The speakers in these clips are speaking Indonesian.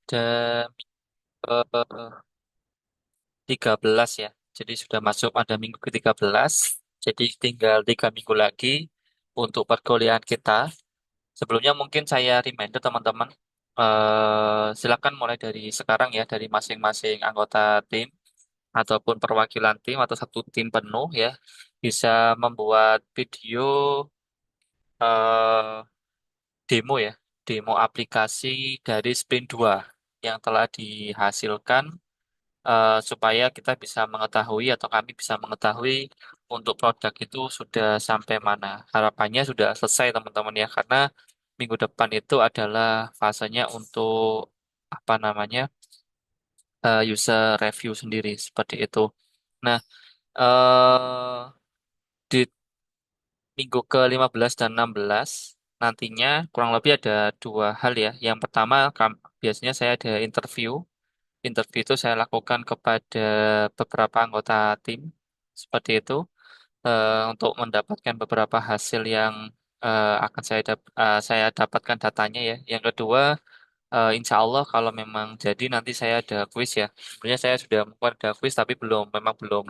Ada 13 ya. Jadi sudah masuk pada minggu ke-13. Jadi tinggal 3 minggu lagi untuk perkuliahan kita. Sebelumnya mungkin saya reminder teman-teman, silakan mulai dari sekarang ya, dari masing-masing anggota tim ataupun perwakilan tim atau satu tim penuh ya, bisa membuat video eh, demo ya, demo aplikasi dari Sprint 2 yang telah dihasilkan, supaya kita bisa mengetahui atau kami bisa mengetahui untuk produk itu sudah sampai mana. Harapannya sudah selesai teman-teman ya, karena minggu depan itu adalah fasenya untuk apa namanya, user review sendiri seperti itu. Nah, di minggu ke-15 dan 16 nantinya kurang lebih ada dua hal ya. Yang pertama, biasanya saya ada interview. Interview itu saya lakukan kepada beberapa anggota tim seperti itu, untuk mendapatkan beberapa hasil yang akan saya dapatkan datanya ya. Yang kedua, insya Allah kalau memang jadi nanti saya ada quiz ya. Sebenarnya saya sudah membuat ada quiz tapi memang belum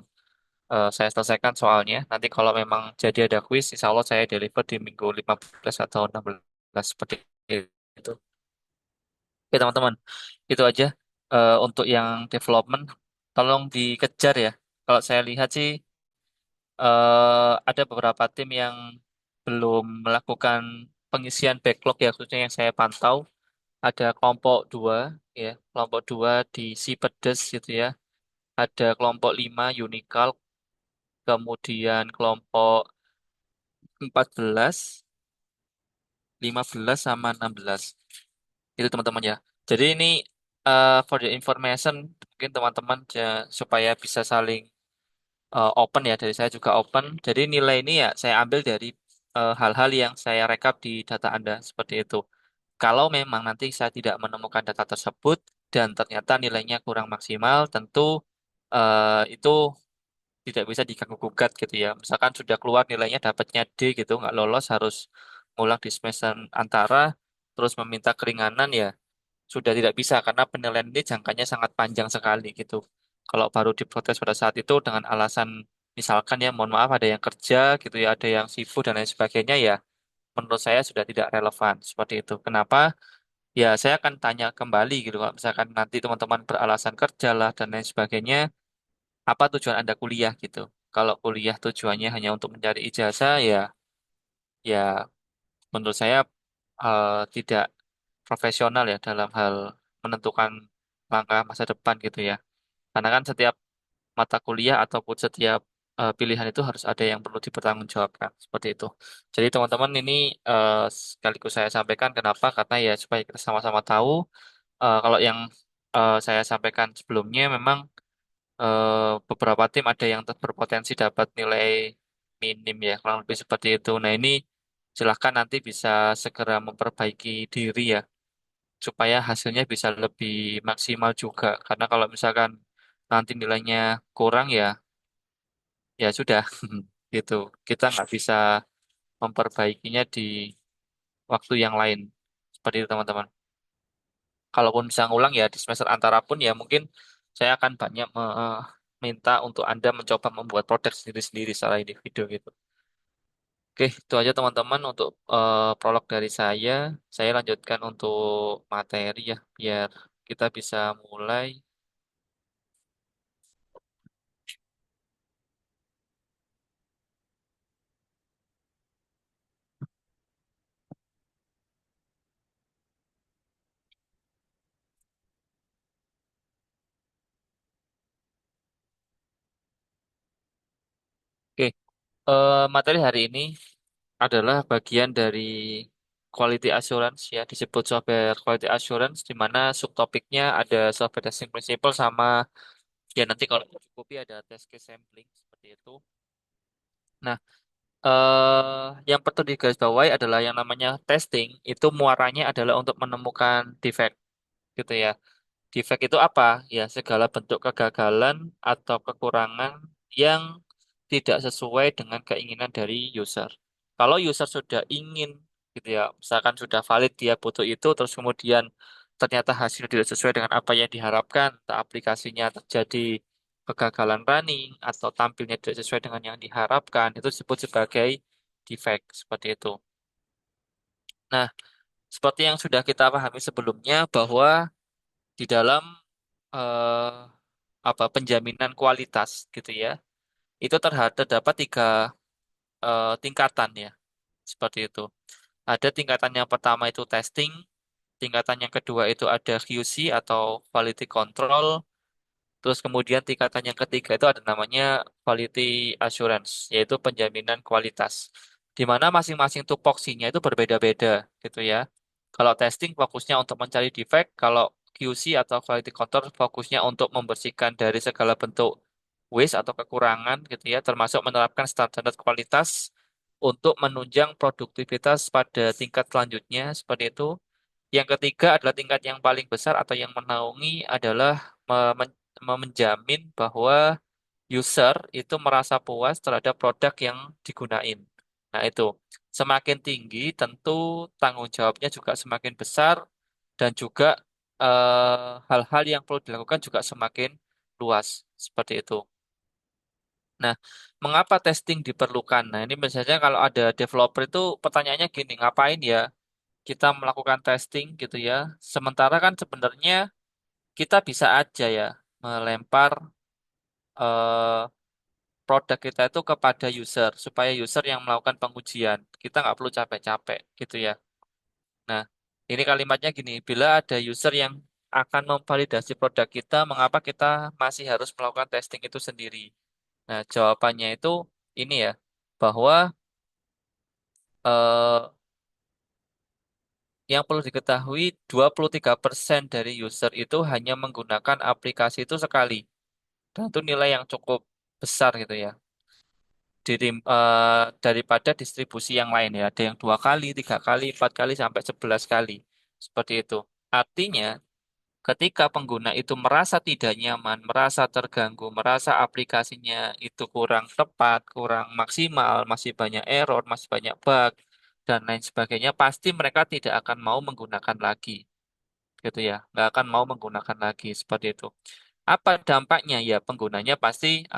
saya selesaikan soalnya. Nanti kalau memang jadi ada quiz, insya Allah saya deliver di minggu 15 atau 16 seperti itu. Oke teman-teman, itu aja untuk yang development. Tolong dikejar ya. Kalau saya lihat sih, ada beberapa tim yang belum melakukan pengisian backlog ya, khususnya yang saya pantau. Ada kelompok 2 ya, kelompok 2 di Si Pedes gitu ya. Ada kelompok 5 Unicalc, kemudian kelompok 14, 15 sama 16. Itu teman-teman ya. Jadi ini, for the information, mungkin teman-teman supaya bisa saling open ya, dari saya juga open. Jadi nilai ini ya saya ambil dari hal-hal yang saya rekap di data Anda seperti itu. Kalau memang nanti saya tidak menemukan data tersebut dan ternyata nilainya kurang maksimal, tentu itu tidak bisa diganggu gugat gitu ya. Misalkan sudah keluar nilainya dapatnya D gitu, nggak lolos harus ngulang di semester antara, terus meminta keringanan ya sudah tidak bisa karena penilaian ini jangkanya sangat panjang sekali gitu. Kalau baru diprotes pada saat itu dengan alasan misalkan ya mohon maaf ada yang kerja gitu ya, ada yang sibuk dan lain sebagainya ya, menurut saya sudah tidak relevan seperti itu. Kenapa? Ya saya akan tanya kembali gitu. Kalau misalkan nanti teman-teman beralasan kerja lah dan lain sebagainya, apa tujuan Anda kuliah gitu? Kalau kuliah tujuannya hanya untuk mencari ijazah ya menurut saya tidak profesional ya dalam hal menentukan langkah masa depan gitu ya. Karena kan setiap mata kuliah ataupun setiap pilihan itu harus ada yang perlu dipertanggungjawabkan seperti itu. Jadi teman-teman ini, sekaligus saya sampaikan kenapa, karena ya supaya kita sama-sama tahu, kalau yang saya sampaikan sebelumnya memang beberapa tim ada yang berpotensi dapat nilai minim ya, kurang lebih seperti itu. Nah ini silahkan nanti bisa segera memperbaiki diri ya, supaya hasilnya bisa lebih maksimal juga. Karena kalau misalkan nanti nilainya kurang ya sudah gitu. Kita nggak bisa memperbaikinya di waktu yang lain. Seperti itu teman-teman. Kalaupun bisa ngulang ya di semester antara pun ya mungkin saya akan banyak minta untuk Anda mencoba membuat produk sendiri-sendiri secara individu gitu. Oke, itu aja teman-teman untuk prolog dari saya. Saya lanjutkan untuk materi ya, biar kita bisa mulai. Oke, materi hari ini adalah bagian dari quality assurance ya, disebut software quality assurance, di mana subtopiknya ada software testing principle sama ya nanti kalau mencukupi ada test case sampling seperti itu. Nah, yang perlu digarisbawahi adalah yang namanya testing itu muaranya adalah untuk menemukan defect gitu ya. Defect itu apa? Ya, segala bentuk kegagalan atau kekurangan yang tidak sesuai dengan keinginan dari user. Kalau user sudah ingin gitu ya, misalkan sudah valid dia butuh itu, terus kemudian ternyata hasil tidak sesuai dengan apa yang diharapkan, entah aplikasinya terjadi kegagalan running atau tampilnya tidak sesuai dengan yang diharapkan, itu disebut sebagai defect seperti itu. Nah, seperti yang sudah kita pahami sebelumnya bahwa di dalam eh, apa penjaminan kualitas gitu ya, itu terdapat tiga tingkatan ya, seperti itu. Ada tingkatan yang pertama itu testing, tingkatan yang kedua itu ada QC atau quality control. Terus kemudian tingkatan yang ketiga itu ada namanya quality assurance, yaitu penjaminan kualitas. Di mana masing-masing tupoksinya itu berbeda-beda gitu ya. Kalau testing fokusnya untuk mencari defect, kalau QC atau quality control fokusnya untuk membersihkan dari segala bentuk waste atau kekurangan gitu ya, termasuk menerapkan standar kualitas untuk menunjang produktivitas pada tingkat selanjutnya seperti itu. Yang ketiga adalah tingkat yang paling besar atau yang menaungi adalah menjamin bahwa user itu merasa puas terhadap produk yang digunain. Nah, itu semakin tinggi tentu tanggung jawabnya juga semakin besar dan juga hal-hal yang perlu dilakukan juga semakin luas seperti itu. Nah, mengapa testing diperlukan? Nah, ini misalnya kalau ada developer itu pertanyaannya gini, ngapain ya kita melakukan testing gitu ya? Sementara kan sebenarnya kita bisa aja ya melempar eh, produk kita itu kepada user supaya user yang melakukan pengujian. Kita nggak perlu capek-capek gitu ya. Nah, ini kalimatnya gini, bila ada user yang akan memvalidasi produk kita, mengapa kita masih harus melakukan testing itu sendiri? Nah, jawabannya itu ini ya, bahwa eh, yang perlu diketahui 23% dari user itu hanya menggunakan aplikasi itu sekali. Dan itu nilai yang cukup besar gitu ya. Daripada distribusi yang lain ya. Ada yang 2 kali, 3 kali, 4 kali, sampai 11 kali. Seperti itu. Artinya, ketika pengguna itu merasa tidak nyaman, merasa terganggu, merasa aplikasinya itu kurang tepat, kurang maksimal, masih banyak error, masih banyak bug, dan lain sebagainya, pasti mereka tidak akan mau menggunakan lagi. Gitu ya. Nggak akan mau menggunakan lagi. Seperti itu. Apa dampaknya? Ya, penggunanya pasti,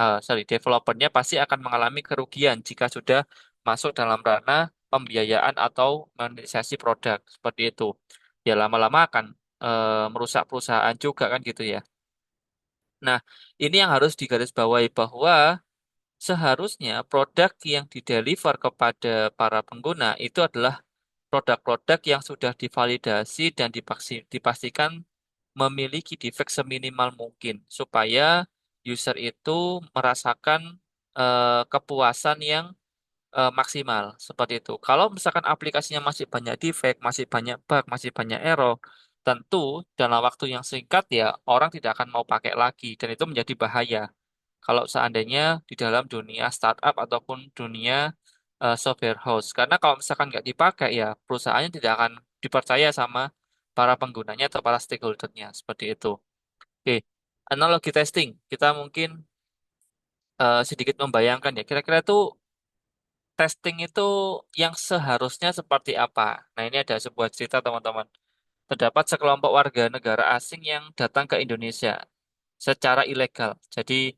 developernya pasti akan mengalami kerugian jika sudah masuk dalam ranah pembiayaan atau monetisasi produk seperti itu. Ya, lama-lama akan merusak perusahaan juga kan gitu ya. Nah, ini yang harus digarisbawahi bahwa seharusnya produk yang dideliver kepada para pengguna itu adalah produk-produk yang sudah divalidasi dan dipastikan memiliki defect seminimal mungkin supaya user itu merasakan kepuasan yang maksimal seperti itu. Kalau misalkan aplikasinya masih banyak defect, masih banyak bug, masih banyak error, tentu dalam waktu yang singkat ya orang tidak akan mau pakai lagi dan itu menjadi bahaya. Kalau seandainya di dalam dunia startup ataupun dunia software house, karena kalau misalkan nggak dipakai ya perusahaannya tidak akan dipercaya sama para penggunanya atau para stakeholdernya seperti itu. Oke, analogi testing kita mungkin sedikit membayangkan ya kira-kira itu testing itu yang seharusnya seperti apa. Nah, ini ada sebuah cerita teman-teman. Terdapat sekelompok warga negara asing yang datang ke Indonesia secara ilegal. Jadi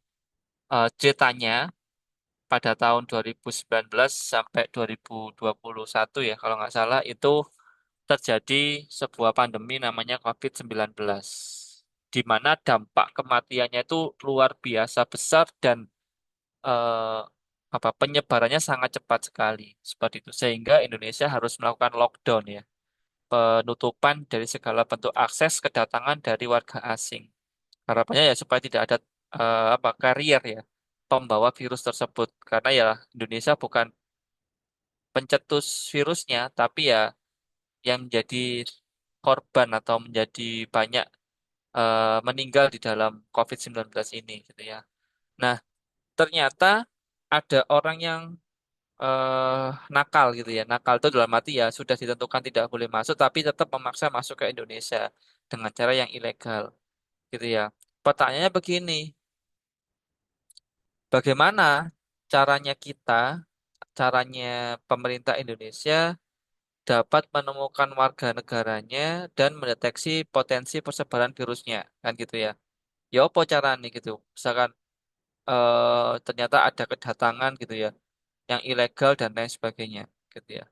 ceritanya pada tahun 2019 sampai 2021 ya kalau nggak salah itu terjadi sebuah pandemi namanya COVID-19 di mana dampak kematiannya itu luar biasa besar dan eh, penyebarannya sangat cepat sekali seperti itu sehingga Indonesia harus melakukan lockdown ya, penutupan dari segala bentuk akses kedatangan dari warga asing. Harapannya ya supaya tidak ada karier ya pembawa virus tersebut karena ya Indonesia bukan pencetus virusnya tapi ya yang menjadi korban atau menjadi banyak meninggal di dalam COVID-19 ini gitu ya. Nah, ternyata ada orang yang nakal gitu ya. Nakal itu dalam arti ya sudah ditentukan tidak boleh masuk tapi tetap memaksa masuk ke Indonesia dengan cara yang ilegal gitu ya. Pertanyaannya begini, bagaimana caranya kita, caranya pemerintah Indonesia dapat menemukan warga negaranya dan mendeteksi potensi persebaran virusnya, kan gitu ya. Ya apa cara nih gitu. Misalkan ternyata ada kedatangan gitu ya, yang ilegal dan lain sebagainya, gitu ya.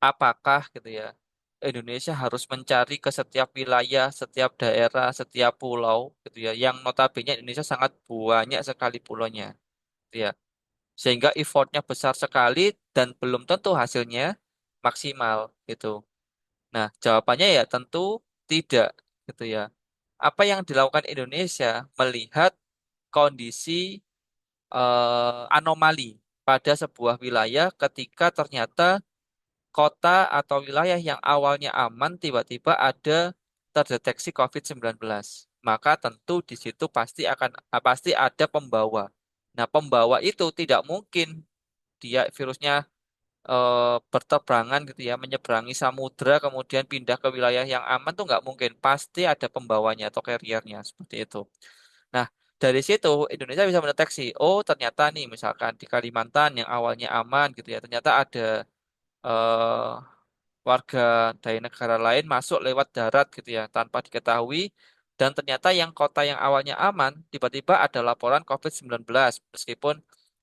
Apakah gitu ya, Indonesia harus mencari ke setiap wilayah, setiap daerah, setiap pulau, gitu ya, yang notabene Indonesia sangat banyak sekali pulaunya, gitu ya. Sehingga effortnya besar sekali dan belum tentu hasilnya maksimal, gitu. Nah, jawabannya ya tentu tidak, gitu ya. Apa yang dilakukan Indonesia melihat kondisi anomali pada sebuah wilayah ketika ternyata kota atau wilayah yang awalnya aman tiba-tiba ada terdeteksi COVID-19. Maka tentu di situ pasti ada pembawa. Nah, pembawa itu tidak mungkin dia virusnya berterbangan gitu ya, menyeberangi samudra kemudian pindah ke wilayah yang aman tuh nggak mungkin. Pasti ada pembawanya atau carrier-nya seperti itu. Nah, dari situ Indonesia bisa mendeteksi, oh ternyata nih misalkan di Kalimantan yang awalnya aman gitu ya, ternyata ada eh, warga dari negara lain masuk lewat darat gitu ya, tanpa diketahui. Dan ternyata yang kota yang awalnya aman, tiba-tiba ada laporan COVID-19, meskipun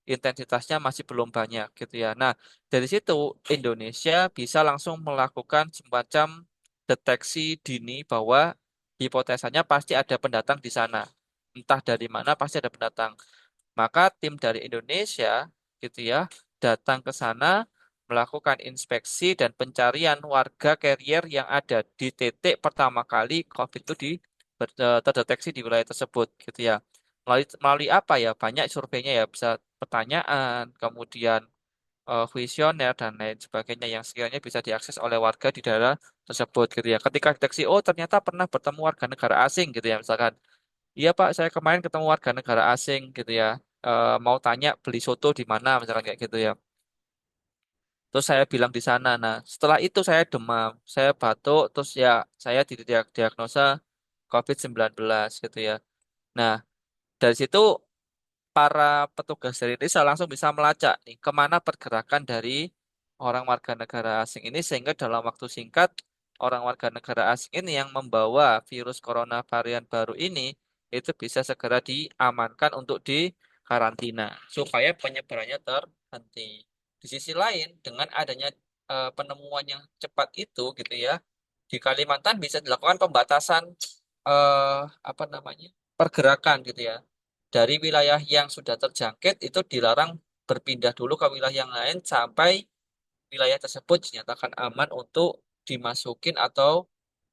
intensitasnya masih belum banyak gitu ya. Nah, dari situ Indonesia bisa langsung melakukan semacam deteksi dini bahwa hipotesanya pasti ada pendatang di sana. Entah dari mana pasti ada pendatang. Maka tim dari Indonesia gitu ya datang ke sana melakukan inspeksi dan pencarian warga carrier yang ada di titik pertama kali COVID itu terdeteksi di wilayah tersebut gitu ya. Melalui apa ya? Banyak surveinya ya, bisa pertanyaan, kemudian kuesioner dan lain sebagainya yang sekiranya bisa diakses oleh warga di daerah tersebut gitu ya. Ketika deteksi, oh ternyata pernah bertemu warga negara asing gitu ya misalkan. Iya Pak, saya kemarin ketemu warga negara asing gitu ya. Mau tanya beli soto di mana misalkan kayak gitu ya. Terus saya bilang di sana. Nah, setelah itu saya demam, saya batuk, terus ya saya didiagnosa COVID-19 gitu ya. Nah, dari situ para petugas dari desa langsung bisa melacak nih kemana pergerakan dari orang warga negara asing ini sehingga dalam waktu singkat orang warga negara asing ini yang membawa virus corona varian baru ini itu bisa segera diamankan untuk dikarantina supaya penyebarannya terhenti. Di sisi lain dengan adanya penemuan yang cepat itu gitu ya di Kalimantan bisa dilakukan pembatasan apa namanya pergerakan gitu ya dari wilayah yang sudah terjangkit itu dilarang berpindah dulu ke wilayah yang lain sampai wilayah tersebut dinyatakan aman untuk dimasukin atau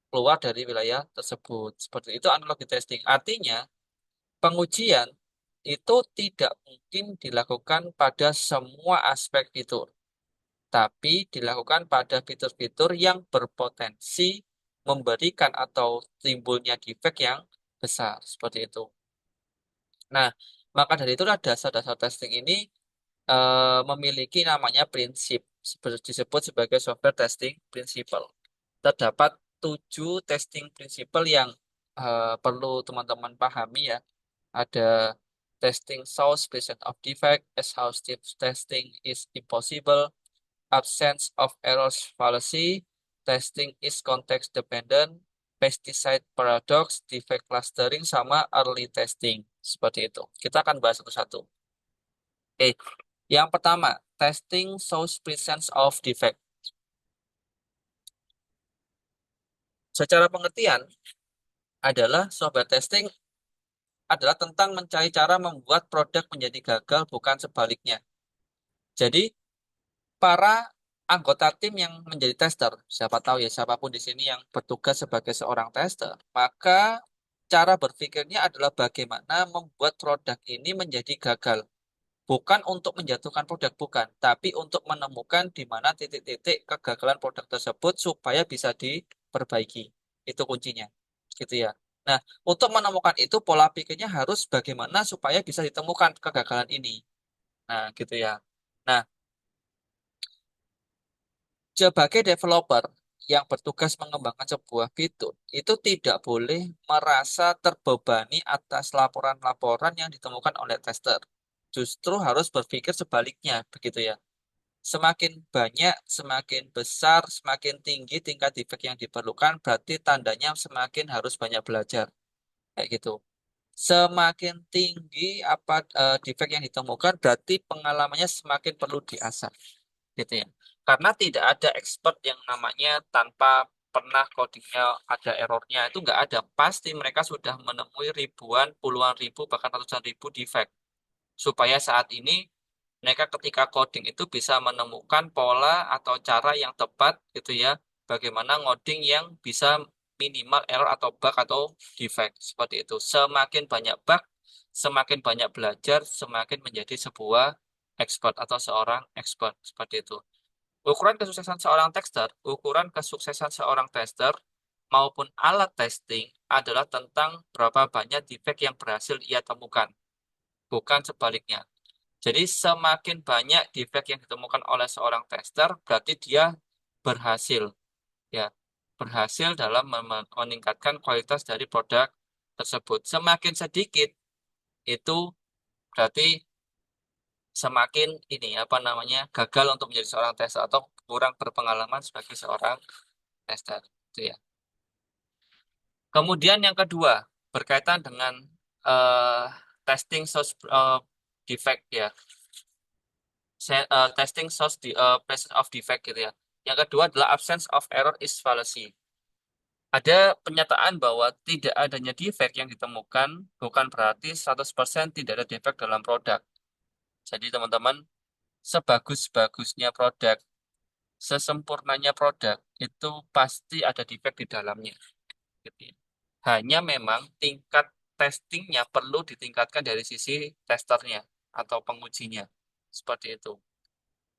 keluar dari wilayah tersebut. Seperti itu analogi testing. Artinya, pengujian itu tidak mungkin dilakukan pada semua aspek fitur, tapi dilakukan pada fitur-fitur yang berpotensi memberikan atau timbulnya defek yang besar. Seperti itu. Nah, maka dari itulah dasar-dasar testing ini memiliki namanya prinsip disebut sebagai software testing principle. Terdapat 7 testing principle yang perlu teman-teman pahami ya. Ada testing source presence of defect, exhaustive testing is impossible, absence of errors fallacy, testing is context dependent, pesticide paradox, defect clustering, sama early testing. Seperti itu. Kita akan bahas satu-satu. Oke, yang pertama, testing shows presence of defect. Secara pengertian adalah software testing adalah tentang mencari cara membuat produk menjadi gagal, bukan sebaliknya. Jadi, para anggota tim yang menjadi tester, siapa tahu ya siapapun di sini yang bertugas sebagai seorang tester, maka cara berpikirnya adalah bagaimana membuat produk ini menjadi gagal. Bukan untuk menjatuhkan produk, bukan, tapi untuk menemukan di mana titik-titik kegagalan produk tersebut supaya bisa diperbaiki. Itu kuncinya, gitu ya. Nah, untuk menemukan itu pola pikirnya harus bagaimana supaya bisa ditemukan kegagalan ini. Nah, gitu ya. Nah, sebagai developer yang bertugas mengembangkan sebuah fitur, itu tidak boleh merasa terbebani atas laporan-laporan yang ditemukan oleh tester. Justru harus berpikir sebaliknya, begitu ya. Semakin banyak, semakin besar, semakin tinggi tingkat defect yang diperlukan, berarti tandanya semakin harus banyak belajar. Kayak gitu. Semakin tinggi defect yang ditemukan, berarti pengalamannya semakin perlu diasah. Gitu ya. Karena tidak ada expert yang namanya tanpa pernah codingnya ada errornya. Itu nggak ada. Pasti mereka sudah menemui ribuan, puluhan ribu, bahkan ratusan ribu defect. Supaya saat ini mereka ketika coding itu bisa menemukan pola atau cara yang tepat gitu ya, bagaimana ngoding yang bisa minimal error atau bug atau defect seperti itu. Semakin banyak bug, semakin banyak belajar, semakin menjadi sebuah expert atau seorang expert seperti itu. Ukuran kesuksesan seorang tester maupun alat testing adalah tentang berapa banyak defect yang berhasil ia temukan, bukan sebaliknya. Jadi semakin banyak defect yang ditemukan oleh seorang tester, berarti dia berhasil, ya, berhasil dalam meningkatkan kualitas dari produk tersebut. Semakin sedikit itu berarti semakin ini apa namanya gagal untuk menjadi seorang tester atau kurang berpengalaman sebagai seorang tester. Itu ya. Kemudian yang kedua berkaitan dengan eh, testing source defect ya. Testing source presence of defect gitu ya. Yang kedua adalah absence of error is fallacy. Ada pernyataan bahwa tidak adanya defect yang ditemukan bukan berarti 100% tidak ada defect dalam produk. Jadi teman-teman, sebagus-bagusnya produk, sesempurnanya produk, itu pasti ada defect di dalamnya. Gitu ya. Hanya memang tingkat testingnya perlu ditingkatkan dari sisi testernya atau pengujinya. Seperti itu.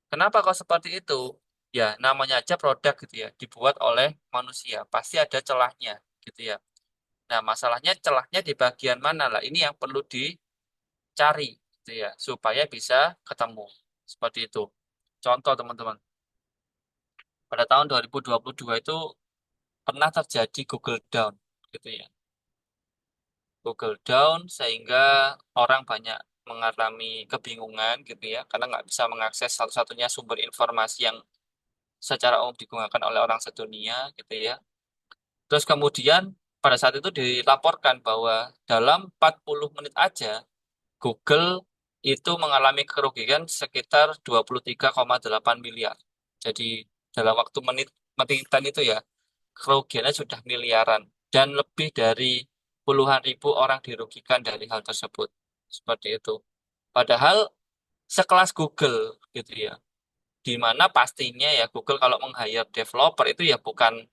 Kenapa kok seperti itu? Ya, namanya aja produk gitu ya, dibuat oleh manusia. Pasti ada celahnya gitu ya. Nah, masalahnya celahnya di bagian mana lah? Ini yang perlu dicari gitu ya, supaya bisa ketemu. Seperti itu. Contoh teman-teman, pada tahun 2022 itu pernah terjadi Google Down gitu ya. Google Down sehingga orang banyak mengalami kebingungan gitu ya, karena nggak bisa mengakses satu-satunya sumber informasi yang secara umum digunakan oleh orang sedunia gitu ya. Terus kemudian pada saat itu dilaporkan bahwa dalam 40 menit aja Google itu mengalami kerugian sekitar 23,8 miliar. Jadi dalam waktu menitan itu ya kerugiannya sudah miliaran dan lebih dari puluhan ribu orang dirugikan dari hal tersebut. Seperti itu. Padahal sekelas Google gitu ya. Di mana pastinya ya Google kalau meng-hire developer itu ya bukan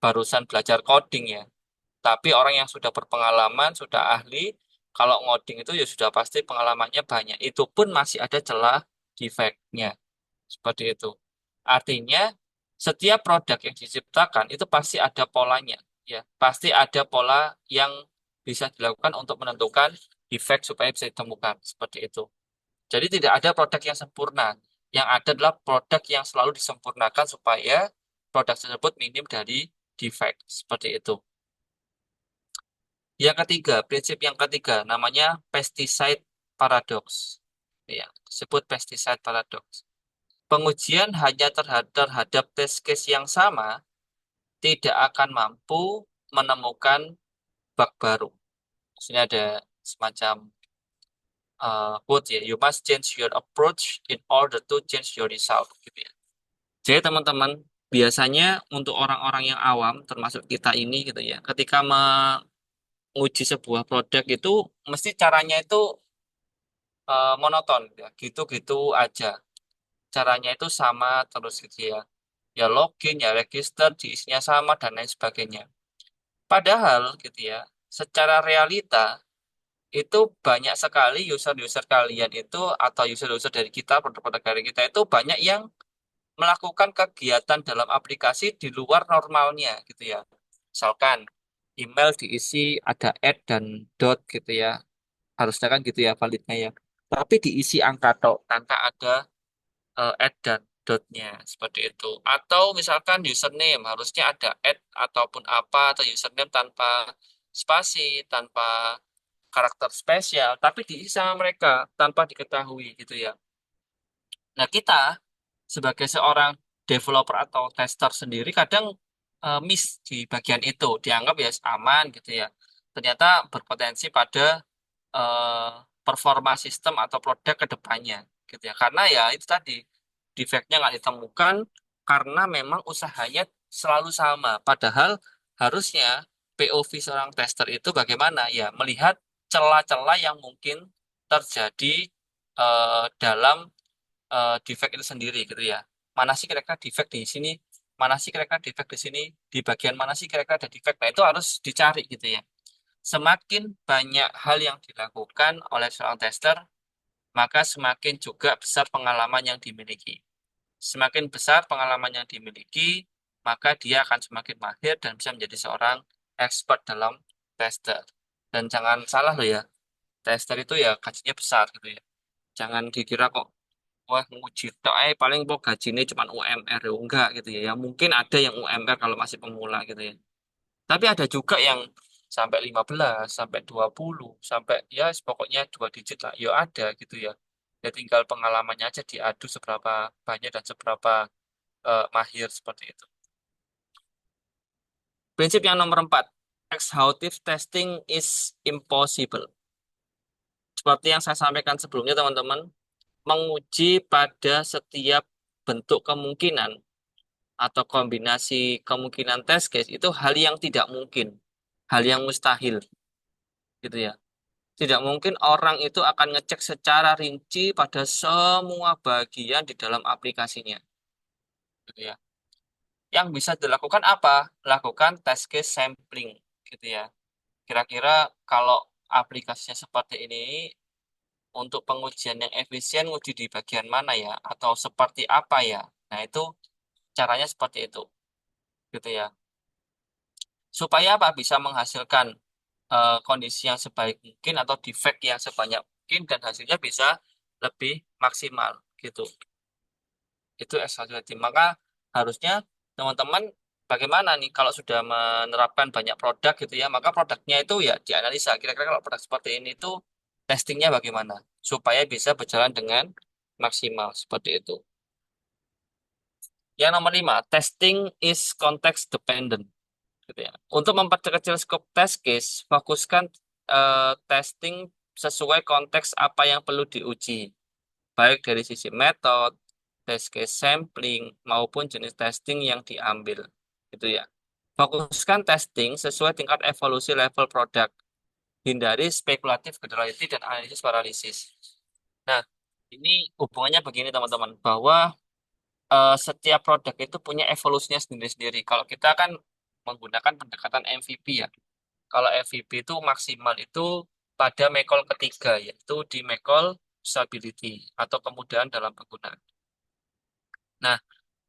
barusan belajar coding ya. Tapi orang yang sudah berpengalaman, sudah ahli, kalau ngoding itu ya sudah pasti pengalamannya banyak. Itu pun masih ada celah defect-nya. Seperti itu. Artinya, setiap produk yang diciptakan itu pasti ada polanya. Ya, pasti ada pola yang bisa dilakukan untuk menentukan defect supaya bisa ditemukan. Seperti itu. Jadi tidak ada produk yang sempurna. Yang ada adalah produk yang selalu disempurnakan supaya produk tersebut minim dari defect. Seperti itu. Yang ketiga, prinsip yang ketiga namanya pesticide paradox. Ya, disebut pesticide paradox. Pengujian hanya terhadap test case yang sama tidak akan mampu menemukan bug baru. Maksudnya ada semacam quote ya, you must change your approach in order to change your result. Gitu ya. Jadi teman-teman, biasanya untuk orang-orang yang awam, termasuk kita ini gitu ya, ketika menguji sebuah produk itu mesti caranya itu monoton ya gitu-gitu aja caranya itu sama terus gitu ya ya login ya register diisinya sama dan lain sebagainya padahal gitu ya secara realita itu banyak sekali user-user kalian itu atau user-user dari kita produk-produk dari kita itu banyak yang melakukan kegiatan dalam aplikasi di luar normalnya gitu ya misalkan email diisi ada add dan dot gitu ya harusnya kan gitu ya validnya ya tapi diisi angka tok tanpa ada add dan dotnya seperti itu atau misalkan username harusnya ada add ataupun apa atau username tanpa spasi tanpa karakter spesial tapi diisi sama mereka tanpa diketahui gitu ya nah kita sebagai seorang developer atau tester sendiri kadang miss di bagian itu, dianggap ya aman gitu ya. Ternyata berpotensi pada eh, performa sistem atau produk ke depannya gitu ya. Karena ya itu tadi defeknya nggak ditemukan karena memang usahanya selalu sama. Padahal harusnya POV seorang tester itu bagaimana ya melihat celah-celah yang mungkin terjadi dalam defek itu sendiri gitu ya. Mana sih kira-kira defek di sini? Mana sih kira-kira defek di sini? Di bagian mana sih kira-kira ada defek? Nah, itu harus dicari gitu ya. Semakin banyak hal yang dilakukan oleh seorang tester, maka semakin juga besar pengalaman yang dimiliki. Semakin besar pengalaman yang dimiliki, maka dia akan semakin mahir dan bisa menjadi seorang expert dalam tester. Dan jangan salah loh ya, tester itu ya gajinya besar gitu ya. Jangan dikira kok wah nguji tok paling kok gajinya cuma UMR ya enggak gitu ya. Ya mungkin ada yang UMR kalau masih pemula gitu ya. Tapi ada juga yang sampai 15 sampai 20 sampai ya pokoknya dua digit lah. Ya ada gitu ya. Ya tinggal pengalamannya aja diadu seberapa banyak dan seberapa mahir seperti itu. Prinsip yang nomor 4, exhaustive testing is impossible. Seperti yang saya sampaikan sebelumnya teman-teman, menguji pada setiap bentuk kemungkinan atau kombinasi kemungkinan test case itu hal yang tidak mungkin, hal yang mustahil gitu ya. Tidak mungkin orang itu akan ngecek secara rinci pada semua bagian di dalam aplikasinya gitu ya. Yang bisa dilakukan apa? Lakukan test case sampling gitu ya. Kira-kira kalau aplikasinya seperti ini untuk pengujian yang efisien uji di bagian mana ya atau seperti apa ya. Nah, itu caranya seperti itu gitu ya. Supaya apa? Bisa menghasilkan kondisi yang sebaik mungkin atau defect yang sebanyak mungkin dan hasilnya bisa lebih maksimal gitu. Itu evaluasi. Maka harusnya teman-teman bagaimana nih kalau sudah menerapkan banyak produk gitu ya, maka produknya itu ya dianalisa. Kira-kira kalau produk seperti ini itu testingnya bagaimana supaya bisa berjalan dengan maksimal seperti itu. Yang nomor 5, testing is context dependent. Gitu ya. Untuk memperkecil skop test case, fokuskan testing sesuai konteks apa yang perlu diuji, baik dari sisi metode, test case sampling, maupun jenis testing yang diambil. Gitu ya. Fokuskan testing sesuai tingkat evolusi level produk. Hindari spekulatif generality dan analisis paralisis. Nah, ini hubungannya begini teman-teman, bahwa setiap produk itu punya evolusinya sendiri-sendiri. Kalau kita kan menggunakan pendekatan MVP ya. Kalau MVP itu maksimal itu pada mekol ketiga, yaitu di mekol usability atau kemudahan dalam penggunaan. Nah,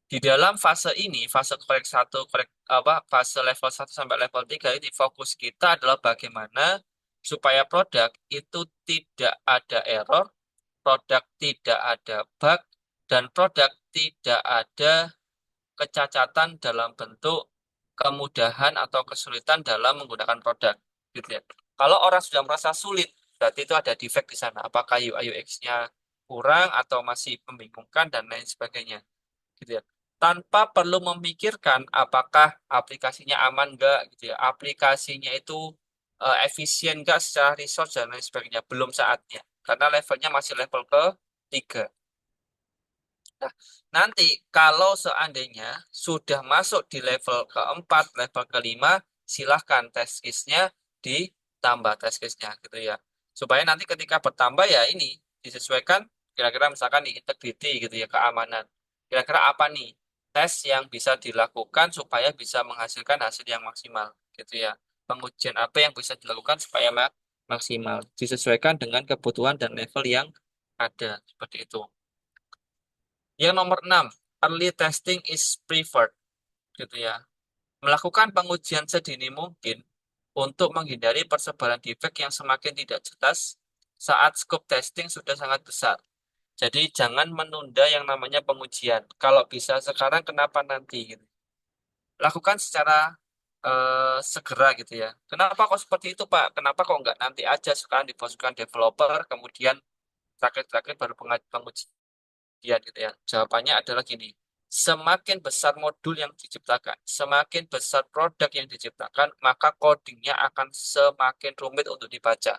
di dalam fase ini, fase korek satu, korek apa, fase level satu sampai level 3 ini fokus kita adalah bagaimana supaya produk itu tidak ada error, produk tidak ada bug, dan produk tidak ada kecacatan dalam bentuk kemudahan atau kesulitan dalam menggunakan produk. Gitu ya. Kalau orang sudah merasa sulit, berarti itu ada defect di sana. Apakah UI UX-nya kurang atau masih membingungkan dan lain sebagainya. Gitu ya. Tanpa perlu memikirkan apakah aplikasinya aman enggak gitu ya. Aplikasinya itu efisien enggak secara resource dan lain sebagainya. Belum saatnya. Karena levelnya masih level ke-3. Nah, nanti kalau seandainya sudah masuk di level keempat, level kelima, silahkan test case-nya ditambah test case-nya gitu ya. Supaya nanti ketika bertambah ya ini disesuaikan kira-kira misalkan nih integrity gitu ya, keamanan. Kira-kira apa nih tes yang bisa dilakukan supaya bisa menghasilkan hasil yang maksimal gitu ya. Pengujian apa yang bisa dilakukan supaya maksimal disesuaikan dengan kebutuhan dan level yang ada seperti itu. Yang nomor 6, early testing is preferred gitu ya. Melakukan pengujian sedini mungkin untuk menghindari persebaran defek yang semakin tidak jelas saat scope testing sudah sangat besar. Jadi jangan menunda yang namanya pengujian. Kalau bisa sekarang kenapa nanti gitu. Lakukan secara segera gitu ya. Kenapa kok seperti itu Pak? Kenapa kok nggak nanti aja sekarang diposisikan developer kemudian terakhir-terakhir baru pengujian? kemudian gitu ya. Jawabannya adalah gini. Semakin besar modul yang diciptakan, semakin besar produk yang diciptakan, maka codingnya akan semakin rumit untuk dibaca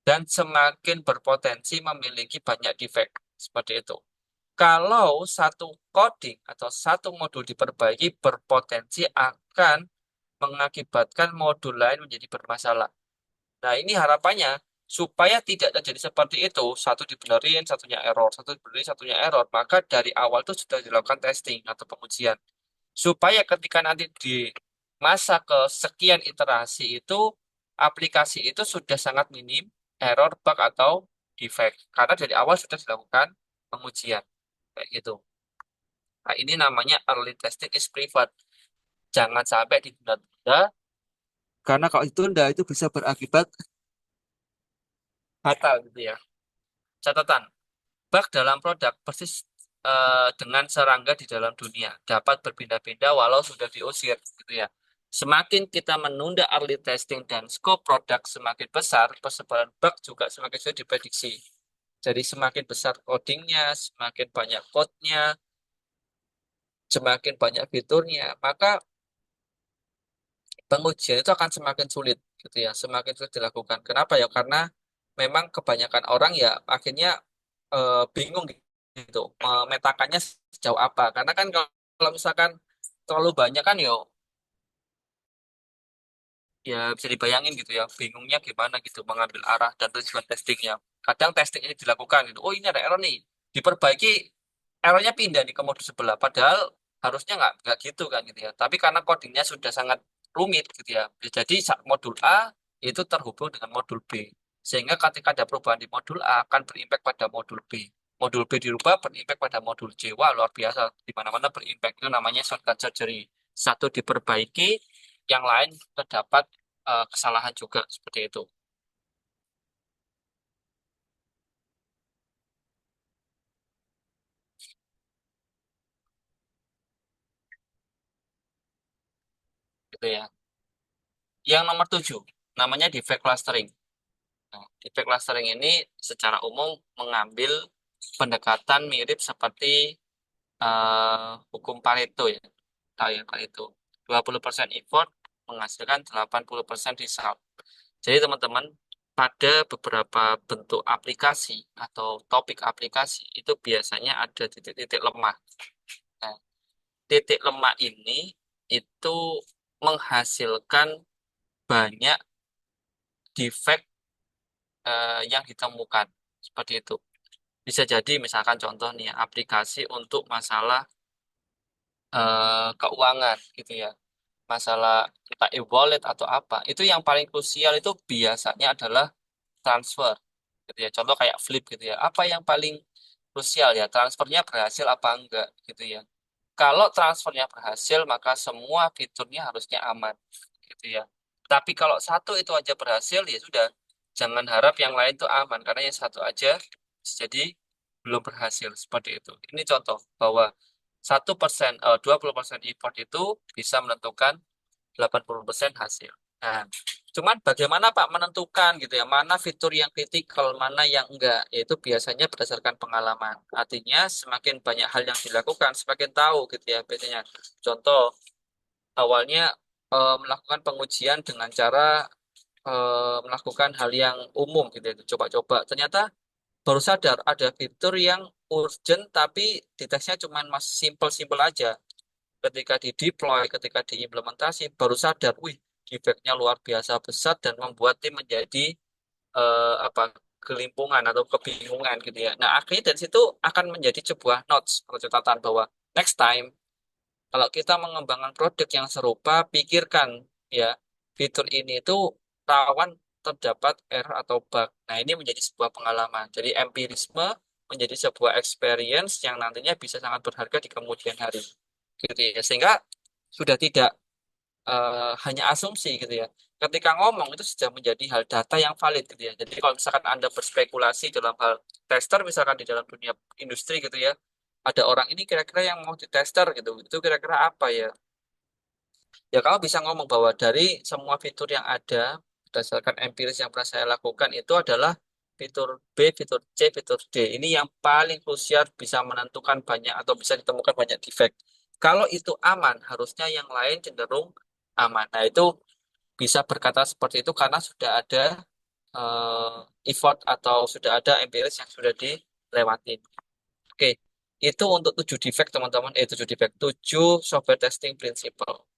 dan semakin berpotensi memiliki banyak defect. Seperti itu. Kalau satu coding atau satu modul diperbaiki, berpotensi akan mengakibatkan modul lain menjadi bermasalah. Nah, ini harapannya supaya tidak terjadi seperti itu, satu dibenerin, satunya error, satu dibenerin, satunya error, maka dari awal itu sudah dilakukan testing atau pengujian. Supaya ketika nanti di masa kesekian iterasi itu, aplikasi itu sudah sangat minim error, bug, atau defect. Karena dari awal sudah dilakukan pengujian. Kayak gitu. Nah, ini namanya early testing is preferred. Jangan sampai ditunda-tunda, karena kalau ditunda itu bisa berakibat fatal gitu ya. Catatan, bug dalam produk persis dengan serangga di dalam dunia, dapat berpindah-pindah walau sudah diusir gitu ya. Semakin kita menunda early testing dan scope produk semakin besar, persebaran bug juga semakin sulit diprediksi. Jadi semakin besar codingnya, semakin banyak code-nya, semakin banyak fiturnya, maka pengujian itu akan semakin sulit gitu ya, semakin sulit dilakukan. Kenapa ya? Karena memang kebanyakan orang ya akhirnya bingung gitu memetakannya sejauh apa. Karena kan kalau misalkan terlalu banyak kan yo ya bisa dibayangin gitu ya, bingungnya gimana gitu mengambil arah dan tujuan testingnya. Kadang testing ini dilakukan gitu, oh ini ada error nih, diperbaiki, errornya pindah nih ke modul sebelah. Padahal harusnya nggak gitu kan gitu ya. Tapi karena codingnya sudah sangat rumit gitu ya, jadi modul A itu terhubung dengan modul B. Sehingga ketika ada perubahan di modul A akan berimpact pada modul B. Modul B dirubah berimpact pada modul C. Wah luar biasa, di mana-mana berimpact. Itu namanya shortcut surgery. Satu diperbaiki, yang lain terdapat kesalahan juga seperti itu. Gitu ya. Yang nomor 7, namanya defect clustering. Nah, defect clustering ini secara umum mengambil pendekatan mirip seperti hukum Pareto ya. Tahu ya Pareto. 20% effort menghasilkan 80% result. Jadi teman-teman, pada beberapa bentuk aplikasi atau topik aplikasi itu biasanya ada titik-titik lemah. Nah, titik lemah ini itu menghasilkan banyak defect yang ditemukan. Seperti itu. Bisa jadi misalkan contoh nih ya, aplikasi untuk masalah keuangan gitu ya. Masalah entah e-wallet atau apa. Itu yang paling krusial itu biasanya adalah transfer gitu ya. Contoh kayak Flip gitu ya. Apa yang paling krusial ya? Transfernya berhasil apa enggak gitu ya. Kalau transfernya berhasil, maka semua fiturnya harusnya aman, gitu ya. Tapi kalau satu itu aja berhasil, ya sudah. Jangan harap yang lain itu aman, karena yang satu aja bisa jadi belum berhasil, seperti itu. Ini contoh bahwa 1%, 20% effort itu bisa menentukan 80% hasil. Nah, cuman bagaimana Pak menentukan gitu ya, mana fitur yang kritikal, mana yang enggak, yaitu biasanya berdasarkan pengalaman. Artinya semakin banyak hal yang dilakukan, semakin tahu gitu ya biasanya. Contoh, awalnya melakukan pengujian dengan cara melakukan hal yang umum gitu ya, coba-coba. Ternyata baru sadar ada fitur yang urgent tapi deteksinya cuma masih simple-simple aja. Ketika di deploy, ketika diimplementasi, baru sadar, wih, defect-nya luar biasa besar dan membuat tim menjadi apa kelimpungan atau kebingungan gitu ya. Nah, akhirnya dari situ akan menjadi sebuah notes atau catatan bahwa next time kalau kita mengembangkan produk yang serupa, pikirkan ya fitur ini itu rawan terdapat error atau bug. Nah, ini menjadi sebuah pengalaman. Jadi empirisme menjadi sebuah experience yang nantinya bisa sangat berharga di kemudian hari gitu ya, sehingga sudah tidak hanya asumsi gitu ya. Ketika ngomong itu sudah menjadi hal data yang valid gitu ya. Jadi kalau misalkan Anda berspekulasi dalam hal tester, misalkan di dalam dunia industri gitu ya, ada orang ini kira-kira yang mau ditester gitu, itu kira-kira apa ya? Ya kamu bisa ngomong bahwa dari semua fitur yang ada berdasarkan empiris yang pernah saya lakukan itu adalah fitur B, fitur C, fitur D. Ini yang paling krusial bisa menentukan banyak atau bisa ditemukan banyak defect. Kalau itu aman, harusnya yang lain cenderung aman. Nah, itu bisa berkata seperti itu karena sudah ada effort atau sudah ada empiris yang sudah dilewati. Oke, itu untuk 7 defect teman-teman. 7 defect, 7 software testing principle.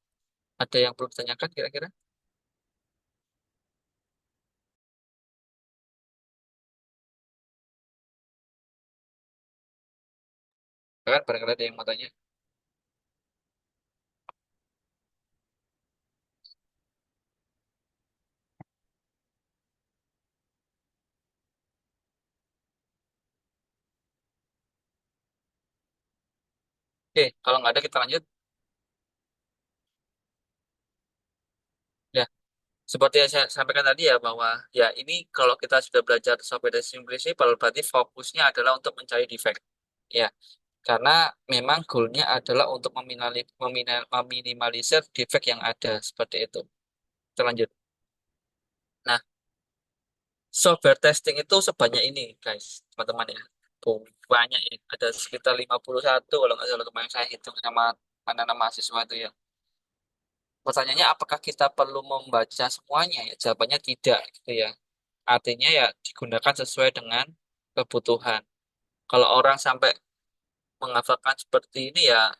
Ada yang perlu ditanyakan kira-kira? Kan barangkali ada yang mau tanya. Oke, kalau nggak ada kita lanjut. Ya, seperti yang saya sampaikan tadi ya bahwa ya ini kalau kita sudah belajar software testing principle berarti fokusnya adalah untuk mencari defect. Ya, karena memang goalnya adalah untuk meminimalisir defect yang ada seperti itu. Kita lanjut. Nah, software testing itu sebanyak ini, guys, teman-teman ya. Tuh, banyak ya. Ada sekitar 51 kalau nggak salah kemarin saya hitung sama anak-anak mahasiswa itu ya. Pertanyaannya apakah kita perlu membaca semuanya ya? Jawabannya tidak gitu ya. Artinya ya digunakan sesuai dengan kebutuhan. Kalau orang sampai menghafalkan seperti ini ya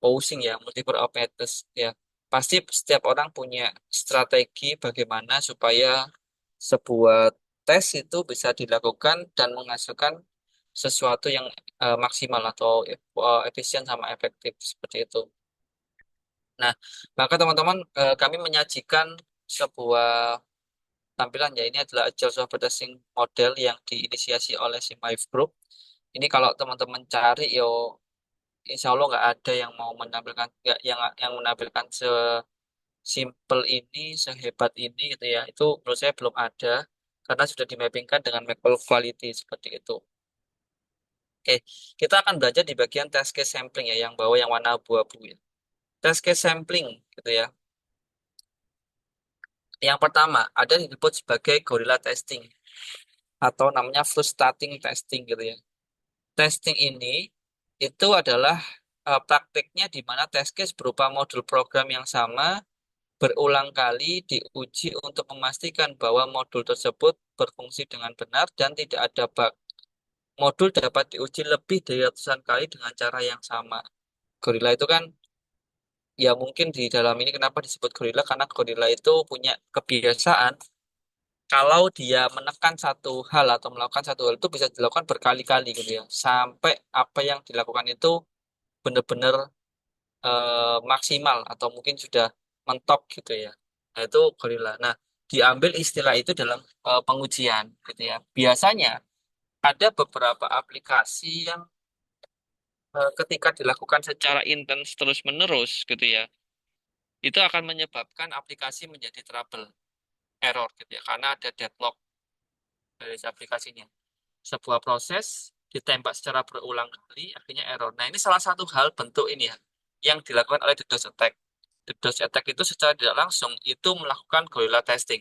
pusing ya, multiple operators ya. Pasti setiap orang punya strategi bagaimana supaya sebuah tes itu bisa dilakukan dan menghasilkan sesuatu yang maksimal atau efisien sama efektif seperti itu. Nah, maka teman-teman kami menyajikan sebuah tampilan ya ini adalah Agile Software Testing Model yang diinisiasi oleh Simhive Group. Ini kalau teman-teman cari yo insya Allah nggak ada yang mau menampilkan nggak yang menampilkan sesimpel ini, sehebat ini gitu ya. Itu menurut saya belum ada karena sudah dimappingkan dengan Maple Quality seperti itu. Oke, kita akan belajar di bagian test case sampling ya, yang bawah yang warna abu-abu ya. Test case sampling gitu ya. Yang pertama ada yang disebut sebagai gorilla testing atau namanya frustrating testing gitu ya. Testing ini itu adalah praktiknya di mana test case berupa modul program yang sama berulang kali diuji untuk memastikan bahwa modul tersebut berfungsi dengan benar dan tidak ada bug. Modul dapat diuji lebih dari ratusan kali dengan cara yang sama. Gorilla itu kan ya mungkin di dalam ini kenapa disebut gorilla karena gorilla itu punya kebiasaan kalau dia menekan satu hal atau melakukan satu hal itu bisa dilakukan berkali-kali gitu ya sampai apa yang dilakukan itu benar-benar maksimal atau mungkin sudah mentok gitu ya. Nah, itu gorilla. Nah, diambil istilah itu dalam pengujian gitu ya. Biasanya ada beberapa aplikasi yang ketika dilakukan secara intens terus-menerus gitu ya, itu akan menyebabkan aplikasi menjadi trouble, error gitu ya, karena ada deadlock dari si aplikasinya. Sebuah proses ditembak secara berulang kali, akhirnya error. Nah, ini salah satu hal bentuk ini ya, yang dilakukan oleh DDoS attack. DDoS attack itu secara tidak langsung itu melakukan guerrilla testing.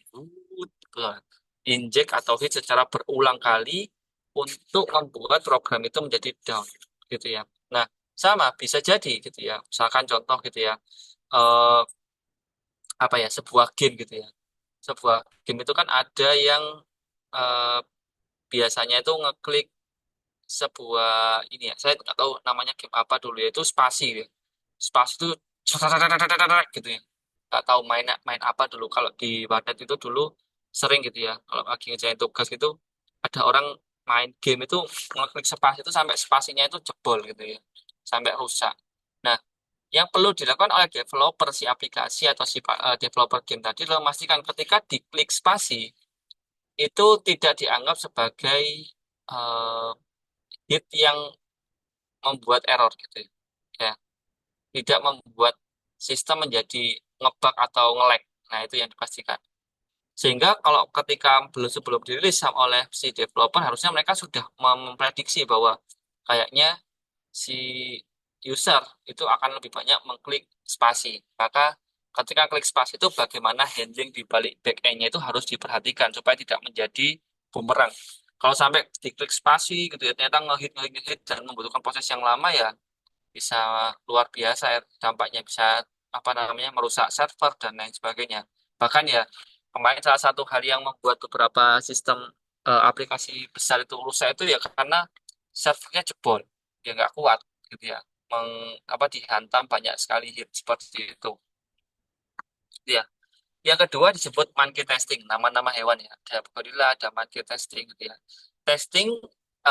Inject atau hit secara berulang kali untuk membuat program itu menjadi down gitu ya. Nah, sama bisa jadi gitu ya. Misalkan contoh gitu ya. eh, apa ya sebuah game gitu ya. Sebuah game itu kan ada yang eh, biasanya itu ngeklik sebuah ini ya. Saya nggak tahu namanya game apa dulu ya. Itu spasi ya. Spasi itu gitu ya. Nggak tahu main apa dulu. Kalau di warnet itu dulu sering gitu ya. Kalau lagi ngerjain tugas gitu, ada orang main game itu ngeklik spasi itu sampai spasinya itu jebol gitu ya. Sampai rusak. Nah, yang perlu dilakukan oleh developer si aplikasi atau si developer game tadi adalah memastikan ketika diklik spasi itu tidak dianggap sebagai uh, hit yang membuat error gitu ya. Ya, tidak membuat sistem menjadi ngebug atau nge-lag. Nah, itu yang dipastikan. Sehingga kalau ketika belum sebelum dirilis oleh si developer harusnya mereka sudah memprediksi bahwa kayaknya si user itu akan lebih banyak mengklik spasi. Maka ketika klik spasi itu bagaimana handling di balik back end-nya itu harus diperhatikan supaya tidak menjadi bumerang. Kalau sampai diklik spasi gitu ya, ternyata ngehit dan membutuhkan proses yang lama ya bisa luar biasa ya dampaknya, bisa apa namanya merusak server dan lain sebagainya. Bahkan ya kemarin salah satu hal yang membuat beberapa sistem aplikasi besar itu rusak itu ya karena servernya jebol, ya nggak kuat gitu ya, apa dihantam banyak sekali hit seperti itu. Ya, yang kedua disebut monkey testing, nama-nama hewan ya. Ada gorila, ada monkey testing gitu ya. Testing,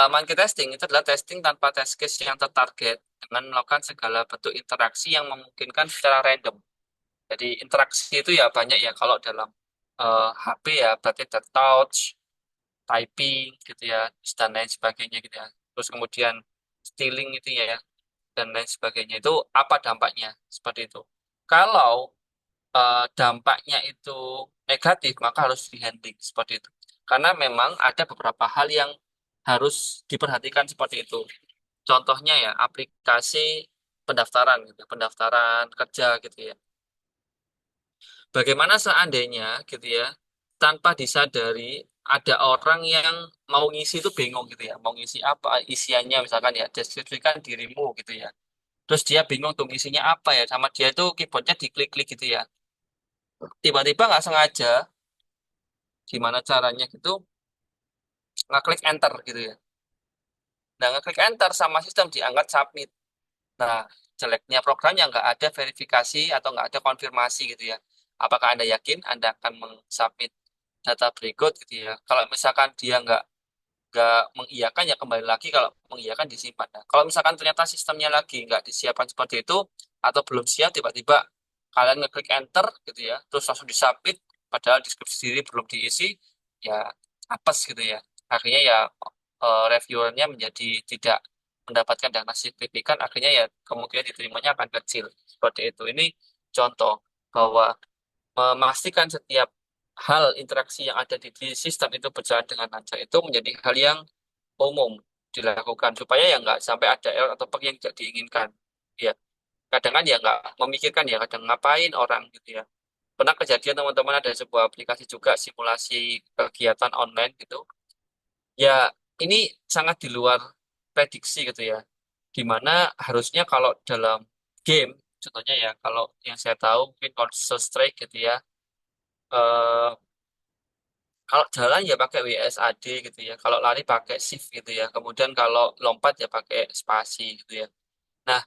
monkey testing itu adalah testing tanpa test case yang tertarget dengan melakukan segala bentuk interaksi yang memungkinkan secara random. Jadi interaksi itu ya banyak ya kalau dalam HP ya berarti ada touch, typing gitu ya, dan lain sebagainya gitu ya. Terus kemudian stealing itu ya dan lain sebagainya. Itu apa dampaknya? Seperti itu. Kalau dampaknya itu negatif, maka harus di-handling seperti itu. Karena memang ada beberapa hal yang harus diperhatikan seperti itu. Contohnya ya, aplikasi pendaftaran gitu, pendaftaran kerja gitu ya. Bagaimana seandainya gitu ya, tanpa disadari ada orang yang mau ngisi itu bingung gitu ya, mau ngisi apa isiannya misalkan ya, deskripsikan dirimu gitu ya. Terus dia bingung tuh ngisinya apa ya, sama dia itu keyboardnya diklik-klik gitu ya. Tiba-tiba nggak sengaja gimana caranya gitu ngeklik enter gitu ya. Nah, ngeklik enter sama sistem dianggap submit. Nah, jeleknya programnya nggak ada verifikasi atau nggak ada konfirmasi gitu ya. Apakah Anda yakin Anda akan mensubmit data berikut gitu ya. Kalau misalkan dia nggak mengiyakan ya kembali lagi, kalau mengiyakan disimpan. Nah, kalau misalkan ternyata sistemnya lagi nggak disiapkan seperti itu atau belum siap tiba-tiba kalian ngeklik enter gitu ya, terus langsung disubmit padahal deskripsi diri belum diisi, ya apes gitu ya. Akhirnya ya reviewernya menjadi tidak mendapatkan dana signifikan, akhirnya ya kemungkinan diterimanya akan kecil. Seperti itu. Ini contoh bahwa memastikan setiap hal interaksi yang ada di sistem itu berjalan dengan lancar itu menjadi hal yang umum dilakukan supaya ya nggak sampai ada error atau bug yang tidak diinginkan. Ya, kadang kan ya nggak memikirkan ya kadang ngapain orang gitu ya. Pernah kejadian teman-teman ada sebuah aplikasi juga simulasi kegiatan online gitu. Ya, ini sangat di luar prediksi gitu ya. Dimana harusnya kalau dalam game, contohnya ya kalau yang saya tahu mungkin Counter Strike gitu ya. eh, Kalau jalan ya pakai WSAD gitu ya. Kalau lari pakai shift gitu ya. Kemudian kalau lompat ya pakai spasi gitu ya. Nah,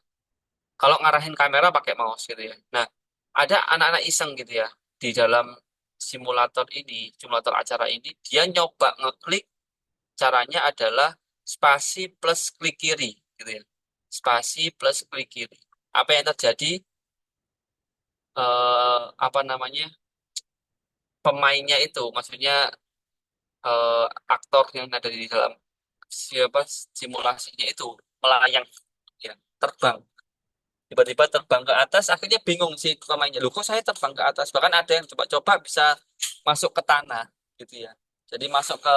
kalau ngarahin kamera pakai mouse gitu ya. Nah, ada anak-anak iseng gitu ya. Di dalam simulator acara ini, dia nyoba ngeklik, caranya adalah spasi plus klik kiri gitu ya. Spasi plus klik kiri. Apa yang terjadi? Apa namanya? Pemainnya itu, maksudnya eh, aktor yang ada di dalam siapa simulasinya itu melayang ya terbang tiba-tiba terbang ke atas akhirnya bingung si pemainnya loh kok saya terbang ke atas bahkan ada yang coba-coba bisa masuk ke tanah gitu ya jadi masuk ke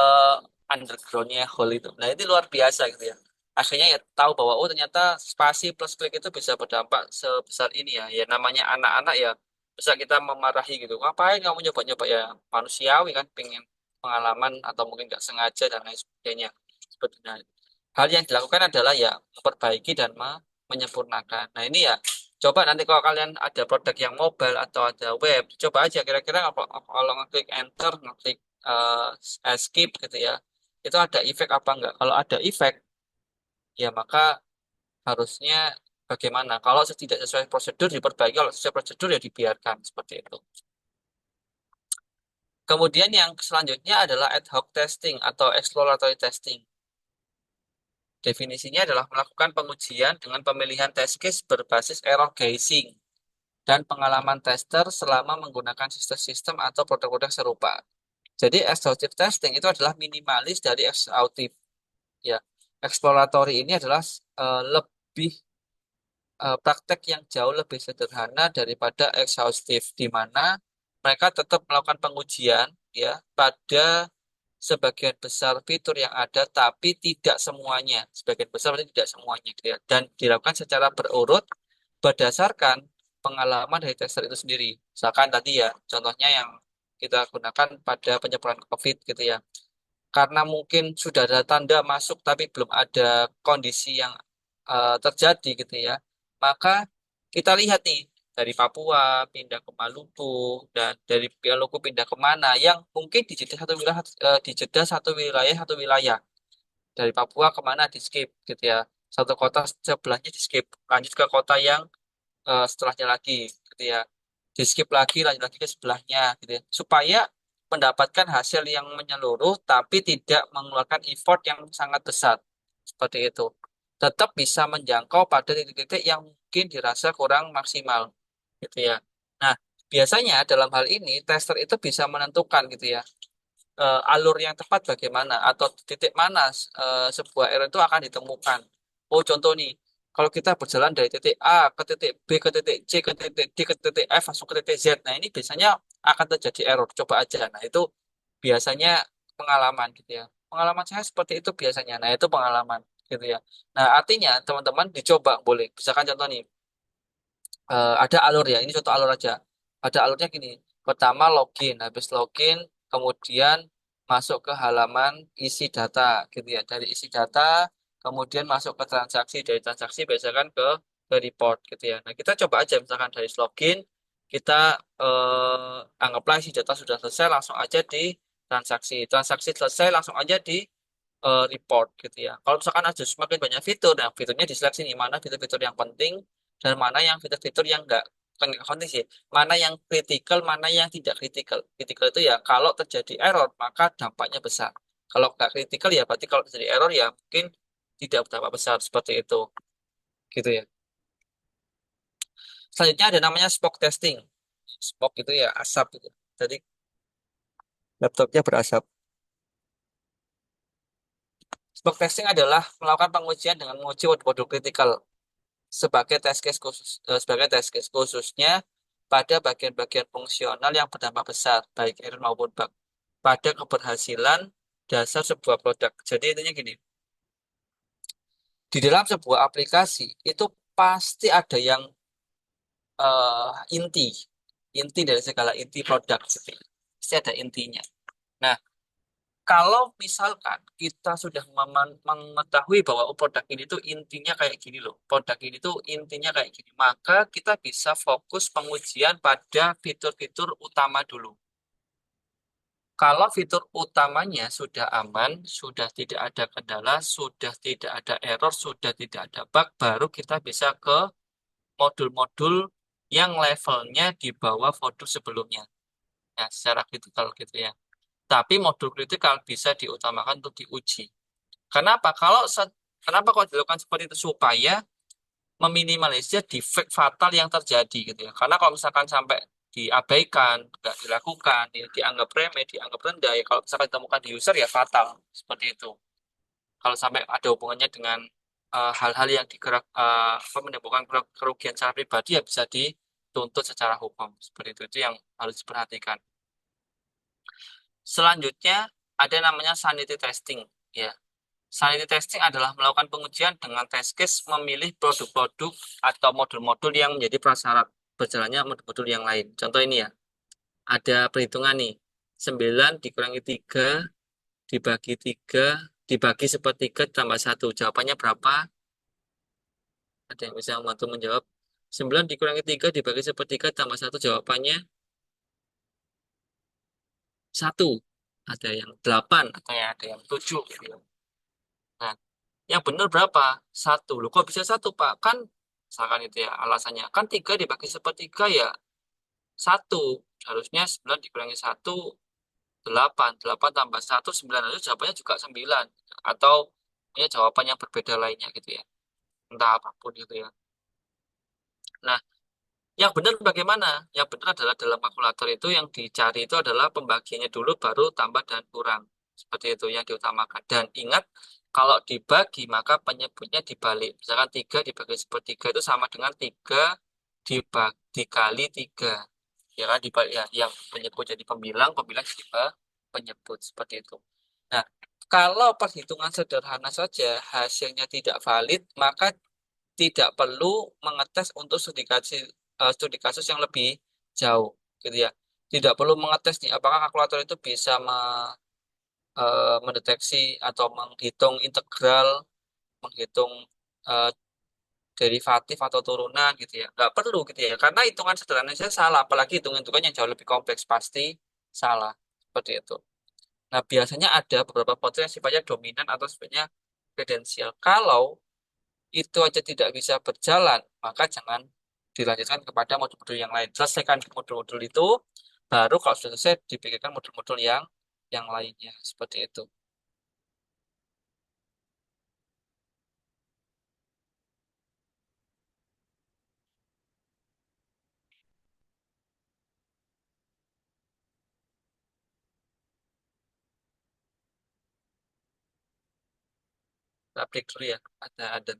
undergroundnya hall itu nah itu luar biasa gitu ya akhirnya ya tahu bahwa oh ternyata spasi plus klik itu bisa berdampak sebesar ini ya ya namanya anak-anak ya bisa kita memarahi gitu ngapain kamu nyoba-nyoba ya manusiawi kan pengen pengalaman atau mungkin nggak sengaja dan lain sebagainya sebetulnya hal yang dilakukan adalah ya memperbaiki dan menyempurnakan. Nah ini ya coba nanti kalau kalian ada produk yang mobile atau ada web, coba aja kira-kira kalau ngeklik enter, ngeklik escape gitu ya, itu ada efek apa enggak? Kalau ada efek, ya maka harusnya bagaimana? Kalau tidak sesuai prosedur diperbaiki, kalau sesuai prosedur ya dibiarkan seperti itu. Kemudian yang selanjutnya adalah ad hoc testing atau exploratory testing. Definisinya adalah melakukan pengujian dengan pemilihan test case berbasis error gazing dan pengalaman tester selama menggunakan sistem-sistem atau produk-produk serupa. Jadi exhaustive testing itu adalah minimalis dari exhaustive. Ya, exploratory ini adalah lebih praktek yang jauh lebih sederhana daripada exhaustive, di mana mereka tetap melakukan pengujian ya pada sebagian besar fitur yang ada, tapi tidak semuanya. Sebagian besar berarti tidak semuanya, gitu ya. Dan dilakukan secara berurut berdasarkan pengalaman dari tester itu sendiri. Misalkan tadi ya, contohnya yang kita gunakan pada penyebaran COVID gitu ya. karena mungkin sudah ada tanda masuk tapi belum ada kondisi yang terjadi gitu ya. Maka kita lihat nih dari Papua pindah ke Maluku dan dari Maluku pindah ke mana yang mungkin di jeda satu wilayah dari Papua kemana di skip gitu ya. Satu kota sebelahnya di skip lanjut ke kota yang setelahnya lagi gitu ya, di skip lagi lanjut lagi ke sebelahnya gitu ya, supaya mendapatkan hasil yang menyeluruh tapi tidak mengeluarkan effort yang sangat besar seperti itu, tetap bisa menjangkau pada titik-titik yang mungkin dirasa kurang maksimal gitu ya. Nah, biasanya dalam hal ini tester itu bisa menentukan gitu ya, alur yang tepat bagaimana atau titik mana sebuah error itu akan ditemukan. Oh, contoh nih, kalau kita berjalan dari titik A ke titik B ke titik C ke titik D ke titik F masuk ke titik Z, nah ini biasanya akan terjadi error. Coba aja. Nah, itu biasanya pengalaman gitu ya. Pengalaman saya seperti itu biasanya. Nah, itu pengalaman gitu ya. Nah, artinya teman-teman dicoba boleh. Misalkan contoh nih, ada alur ya. Ini contoh alur aja. Ada alurnya gini. Pertama login, habis login kemudian masuk ke halaman isi data gitu ya. Dari isi data kemudian masuk ke transaksi, dari transaksi biasakan ke report gitu ya. Nah, kita coba aja misalkan dari login kita anggaplah isi data sudah selesai langsung aja di transaksi. Transaksi selesai langsung aja di report gitu ya. Kalau misalkan ada semakin banyak fitur, nah fiturnya diseleksi nih mana fitur-fitur yang penting dan mana yang fitur-fitur yang enggak penting sih, mana yang kritikal, mana yang tidak kritikal. Kritikal itu ya kalau terjadi error maka dampaknya besar. Kalau nggak kritikal ya berarti kalau terjadi error ya mungkin tidak berdampak besar seperti itu, gitu ya. Selanjutnya ada namanya smoke testing. Smoke itu ya asap gitu. Jadi laptopnya berasap. Smoke testing adalah melakukan pengujian dengan menguji wadah-wadah kritikal sebagai test case khususnya pada bagian-bagian fungsional yang berdampak besar baik error maupun bug pada keberhasilan dasar sebuah produk. Jadi intinya gini, di dalam sebuah aplikasi itu pasti ada yang inti, inti dari segala inti produk gitu. Pasti ada intinya. Nah, kalau misalkan kita sudah mengetahui bahwa oh, produk ini tuh intinya kayak gini loh, produk ini tuh intinya kayak gini, maka kita bisa fokus pengujian pada fitur-fitur utama dulu. Kalau fitur utamanya sudah aman, sudah tidak ada kendala, sudah tidak ada error, sudah tidak ada bug, baru kita bisa ke modul-modul yang levelnya di bawah modul sebelumnya. Ya, secara kritikal gitu ya. Tapi modul kritikal bisa diutamakan untuk diuji. Kenapa? Kenapa kok dilakukan seperti itu supaya meminimalisir defect fatal yang terjadi gitu ya. Karena kalau misalkan sampai diabaikan, nggak dilakukan, ya, dianggap remeh, dianggap rendah, ya kalau misalkan ditemukan di user ya fatal seperti itu. Kalau sampai ada hubungannya dengan hal-hal yang menimbulkan kerugian secara pribadi ya bisa dituntut secara hukum seperti itu yang harus diperhatikan. Selanjutnya ada namanya sanity testing ya. Sanity testing adalah melakukan pengujian dengan test case memilih produk-produk atau modul-modul yang menjadi prasyarat berjalannya modul-modul yang lain. Contoh ini ya, ada perhitungan nih. 9 dikurangi 3 dibagi 3 dibagi sepertiga tambah satu. Jawabannya berapa? Ada yang bisa membantu menjawab. 9 dikurangi 3 dibagi sepertiga tambah satu. Jawabannya satu. Ada yang 8 atau ada yang 7 gitu ya. Nah, yang benar berapa? Satu. Loh, kok bisa satu, Pak? Kan, misalkan itu ya alasannya. Kan 3 dibagi sepertiga ya satu. Harusnya 9 dikurangi satu, 8. 8 tambah satu, 9. Harusnya jawabannya juga 9. Atau punya jawaban yang berbeda lainnya gitu ya. Entah apapun gitu ya. Nah, yang benar bagaimana? Yang benar adalah dalam kalkulator itu yang dicari itu adalah pembagiannya dulu baru tambah dan kurang. Seperti itu yang diutamakan. Dan ingat kalau dibagi maka penyebutnya dibalik. Misalkan 3 dibagi sepertiga itu sama dengan 3 dikali 3. Ya kan dibalik ya, yang penyebut jadi pembilang, pembilang jadi penyebut seperti itu. Nah, kalau perhitungan sederhana saja hasilnya tidak valid, maka tidak perlu mengetes untuk studi kasus yang lebih jauh gitu ya. Tidak perlu mengetes nih apakah kalkulator itu bisa mendeteksi atau menghitung integral, menghitung eh, derivatif atau turunan gitu ya. Nggak perlu gitu ya. Karena hitungan sederhana saja salah, apalagi hitungan-hitungan yang jauh lebih kompleks pasti salah. Seperti itu. Nah, biasanya ada beberapa potensi yang sifatnya dominan atau sifatnya kredensial. Kalau itu aja tidak bisa berjalan, maka jangan dilanjutkan kepada modul-modul yang lain. Selesaikan modul-modul itu, baru kalau sudah selesai dipikirkan modul-modul yang lainnya. Seperti itu. Kita break dulu ya. Ada.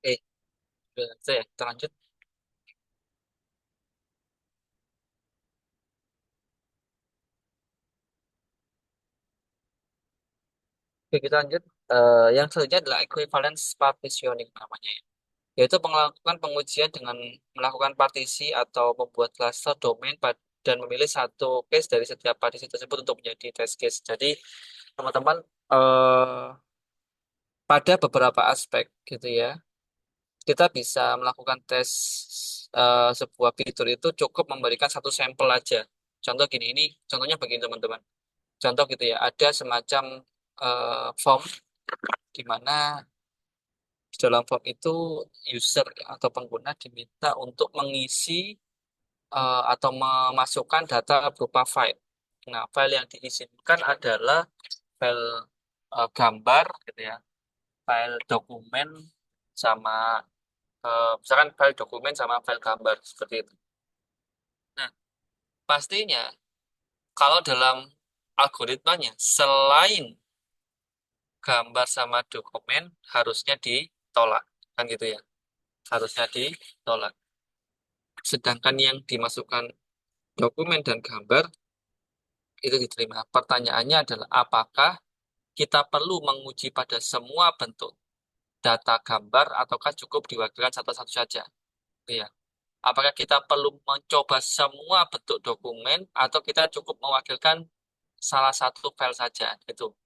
Oke, sudah selesai ya. Kita lanjut. Oke, kita lanjut. Yang selanjutnya adalah equivalence partitioning namanya ya. Yaitu melakukan pengujian dengan melakukan partisi atau membuat cluster domain dan memilih satu case dari setiap partisi tersebut untuk menjadi test case. Jadi, teman-teman, pada beberapa aspek gitu ya, kita bisa melakukan tes sebuah fitur itu cukup memberikan satu sampel aja. Contoh gini, ini contohnya begini teman-teman. Contoh gitu ya, ada semacam form di mana di dalam form itu user atau pengguna diminta untuk mengisi atau memasukkan data berupa file. Nah, file yang diizinkan adalah file gambar gitu ya, file dokumen sama misalkan file dokumen sama file gambar seperti itu. Nah, pastinya kalau dalam algoritmanya selain gambar sama dokumen harusnya ditolak kan gitu ya. Harusnya ditolak. Sedangkan yang dimasukkan dokumen dan gambar itu diterima. Pertanyaannya adalah apakah kita perlu menguji pada semua bentuk data gambar ataukah cukup diwakilkan satu-satu saja? Gitu ya. Apakah kita perlu mencoba semua bentuk dokumen atau kita cukup mewakilkan salah satu file saja? Itu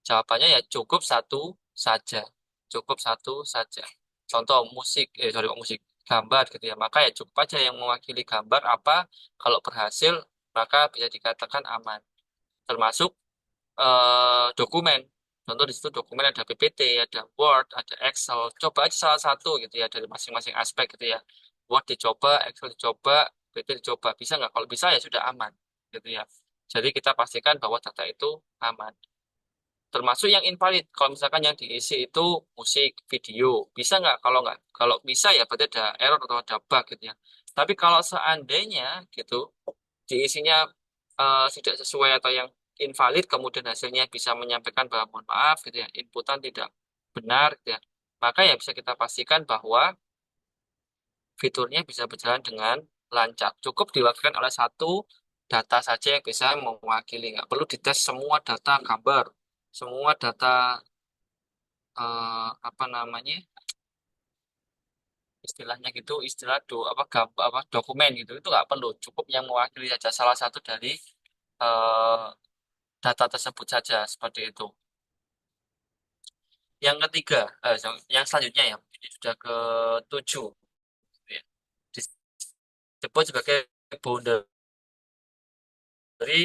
jawabannya ya cukup satu saja. Cukup satu saja. Contoh musik, sorry kok musik, gambar gitu ya. Maka ya cukup aja yang mewakili gambar apa. Kalau berhasil maka bisa dikatakan aman. Termasuk dokumen. Contoh di situ dokumen ada PPT, ada Word, ada Excel. Coba aja salah satu gitu ya dari masing-masing aspek gitu ya. Word dicoba, Excel dicoba, PPT dicoba. Bisa nggak? Kalau bisa ya sudah aman gitu ya. Jadi kita pastikan bahwa data itu aman. Termasuk yang invalid. Kalau misalkan yang diisi itu musik, video, bisa nggak? Kalau bisa ya berarti ada error atau ada bug gitu ya. Tapi kalau seandainya gitu diisinya tidak sesuai atau yang invalid, kemudian hasilnya bisa menyampaikan bahwa mohon maaf gitu ya, inputan tidak benar gitu ya. Maka ya bisa kita pastikan bahwa fiturnya bisa berjalan dengan lancar. Cukup diwakilkan oleh satu data saja yang bisa mewakili. Nggak perlu dites semua data gambar, semua data apa namanya istilahnya gitu, istilah apa dokumen gitu itu nggak perlu. Cukup yang mewakili saja salah satu dari eh, data tersebut saja seperti itu. Yang ketiga, yang selanjutnya ya, ini sudah ke-7, ya. Disebut sebagai boundary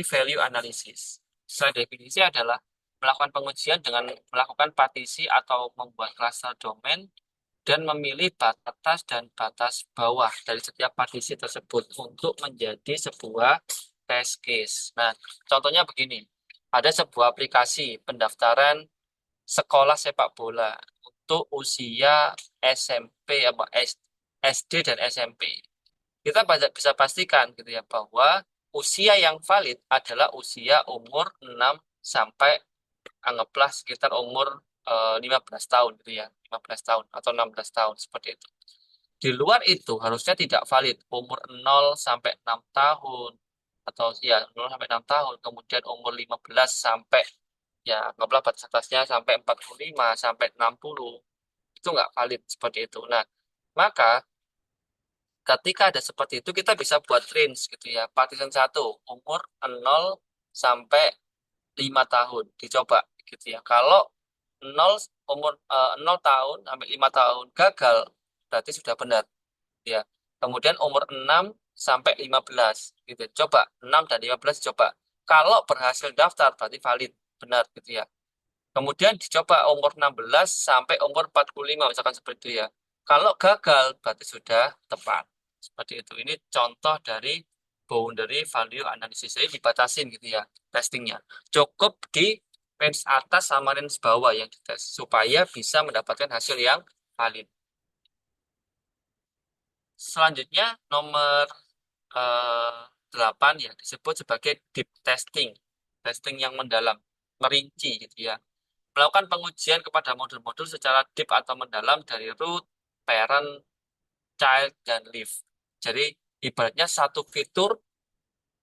value analysis. Sesuai definisi adalah melakukan pengujian dengan melakukan partisi atau membuat klaster domain dan memilih batas atas dan batas bawah dari setiap partisi tersebut untuk menjadi sebuah test case. Nah, contohnya begini. Ada sebuah aplikasi pendaftaran sekolah sepak bola untuk usia SMP SD dan SMP. Kita bisa pastikan gitu ya bahwa usia yang valid adalah usia umur 6 sampai anggaplah sekitar umur 15 tahun gitu ya, 15 tahun atau 16 tahun seperti itu. Di luar itu harusnya tidak valid umur 0 sampai 6 tahun atau ya 0 sampai 6 tahun, kemudian umur 15 sampai ya anggaplah batas atasnya sampai 45 sampai 60 itu nggak valid seperti itu. Nah, maka ketika ada seperti itu kita bisa buat range gitu ya. Partition satu umur 0 sampai 5 tahun dicoba gitu ya. Kalau 0 0 tahun sampai 5 tahun gagal berarti sudah benar ya. Kemudian umur 6 sampai 15 gitu. Coba 6 dan 15 coba. Kalau berhasil daftar berarti valid benar gitu ya. Kemudian dicoba umur 16 sampai umur 45 misalkan seperti itu ya. Kalau gagal berarti sudah tepat. Seperti itu. Ini contoh dari boundary value analysis. Jadi dibatasin gitu ya testingnya. Cukup di range atas sama range bawah yang dites supaya bisa mendapatkan hasil yang valid. Selanjutnya nomor eh, 8 ya disebut sebagai deep testing. Testing yang mendalam, merinci gitu ya. Melakukan pengujian kepada modul-modul secara deep atau mendalam dari root, parent, child, dan leaf. Jadi ibaratnya satu fitur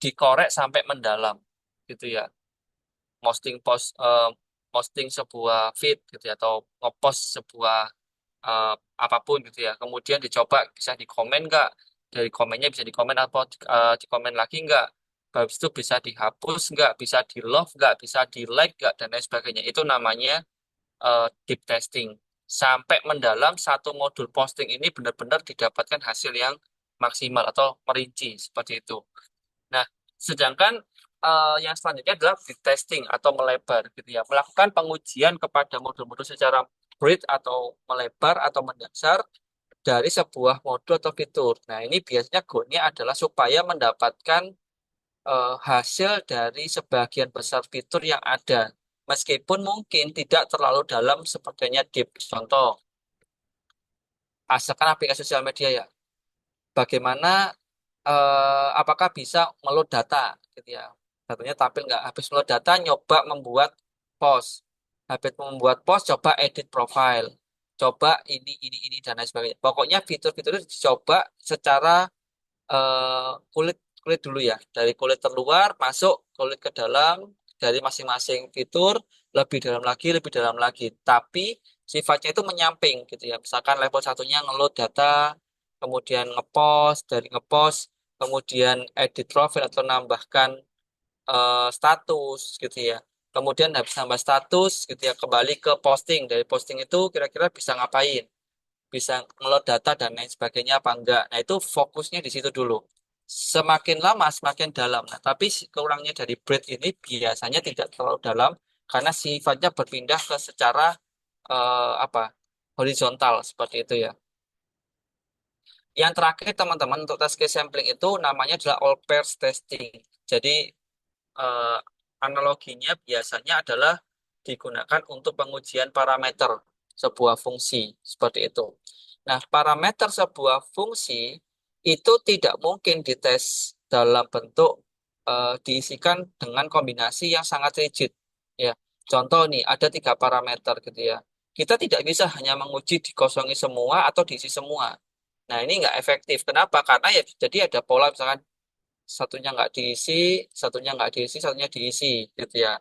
dikorek sampai mendalam gitu ya. Posting post posting sebuah feed gitu ya atau ngepost sebuah eh, apapun gitu ya. Kemudian dicoba bisa dikomen nggak? Dari komennya bisa dikomen atau dikomen lagi nggak? Habis itu bisa dihapus nggak? Bisa di love nggak? Bisa di like nggak? Dan lain sebagainya. Itu namanya deep testing sampai mendalam satu modul posting ini benar-benar didapatkan hasil yang maksimal atau merinci seperti itu. Nah, sedangkan yang selanjutnya adalah deep testing atau melebar gitu ya. Melakukan pengujian kepada modul-modul secara breadth atau melebar atau mendasar dari sebuah modul atau fitur. Nah, ini biasanya goalnya adalah supaya mendapatkan hasil dari sebagian besar fitur yang ada. Meskipun mungkin tidak terlalu dalam sepertinya deep. Contoh, asalkan aplikasi sosial media ya. Bagaimana, apakah bisa meload data gitu ya. Datanya tampil nggak? Habis meload data, nyoba membuat post. Habis membuat post, coba edit profile. Coba ini, dan lain sebagainya. Pokoknya fitur-fitur itu dicoba secara kulit kulit dulu ya. Dari kulit terluar, masuk kulit ke dalam, dari masing-masing fitur, lebih dalam lagi. Tapi sifatnya itu menyamping gitu ya. Misalkan level satunya ngeload data, kemudian ngepost, dari ngepost, kemudian edit profil atau nambahkan status gitu ya. Kemudian habis nambah status gitu ya, kembali ke posting. Dari posting itu kira-kira bisa ngapain? Bisa ngeload data dan lain sebagainya apa enggak. Nah, itu fokusnya di situ dulu. Semakin lama semakin dalam. Nah, tapi kurangnya dari bread ini biasanya tidak terlalu dalam karena sifatnya berpindah ke secara apa? Horizontal seperti itu ya. Yang terakhir teman-teman untuk test case sampling itu namanya adalah all pairs testing. Jadi eh, analoginya biasanya adalah digunakan untuk pengujian parameter sebuah fungsi seperti itu. Nah, parameter sebuah fungsi itu tidak mungkin dites dalam bentuk diisikan dengan kombinasi yang sangat rigid. Ya, contoh nih ada tiga parameter gitu ya. Kita tidak bisa hanya menguji dikosongi semua atau diisi semua. Nah, ini nggak efektif. Kenapa? Karena ya jadi ada pola misalkan satunya nggak diisi, satunya nggak diisi, satunya diisi gitu ya.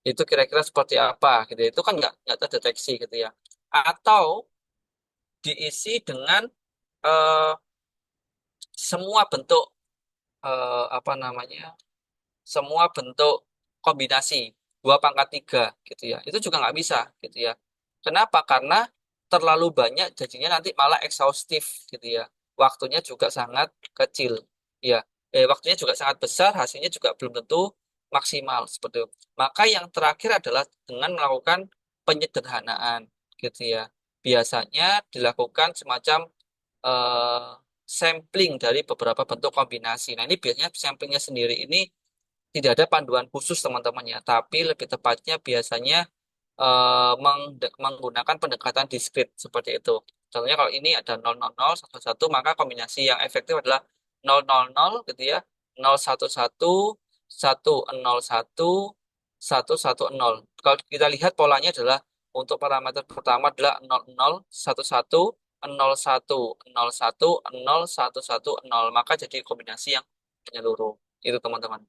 Itu kira-kira seperti apa gitu ya. Itu kan nggak terdeteksi gitu ya. Atau diisi dengan eh, semua bentuk apa namanya, semua bentuk kombinasi 2 pangkat 3 gitu ya. Itu juga nggak bisa gitu ya. Kenapa? Karena terlalu banyak jadinya nanti malah ekshaustif gitu ya. Waktunya juga sangat kecil ya. Waktunya juga sangat besar, hasilnya juga belum tentu maksimal seperti itu. Maka yang terakhir adalah dengan melakukan penyederhanaan gitu ya. Biasanya dilakukan semacam eh, sampling dari beberapa bentuk kombinasi. Nah, ini biasanya samplingnya sendiri ini tidak ada panduan khusus teman-teman ya, tapi lebih tepatnya biasanya menggunakan pendekatan diskrit seperti itu. Contohnya kalau ini ada 000, 11, maka kombinasi yang efektif adalah 000 gitu ya, 011, 101, 110. Kalau kita lihat polanya adalah untuk parameter pertama adalah 00, 11, 01, 01, 0, 110. Maka jadi kombinasi yang menyeluruh. Itu teman-teman.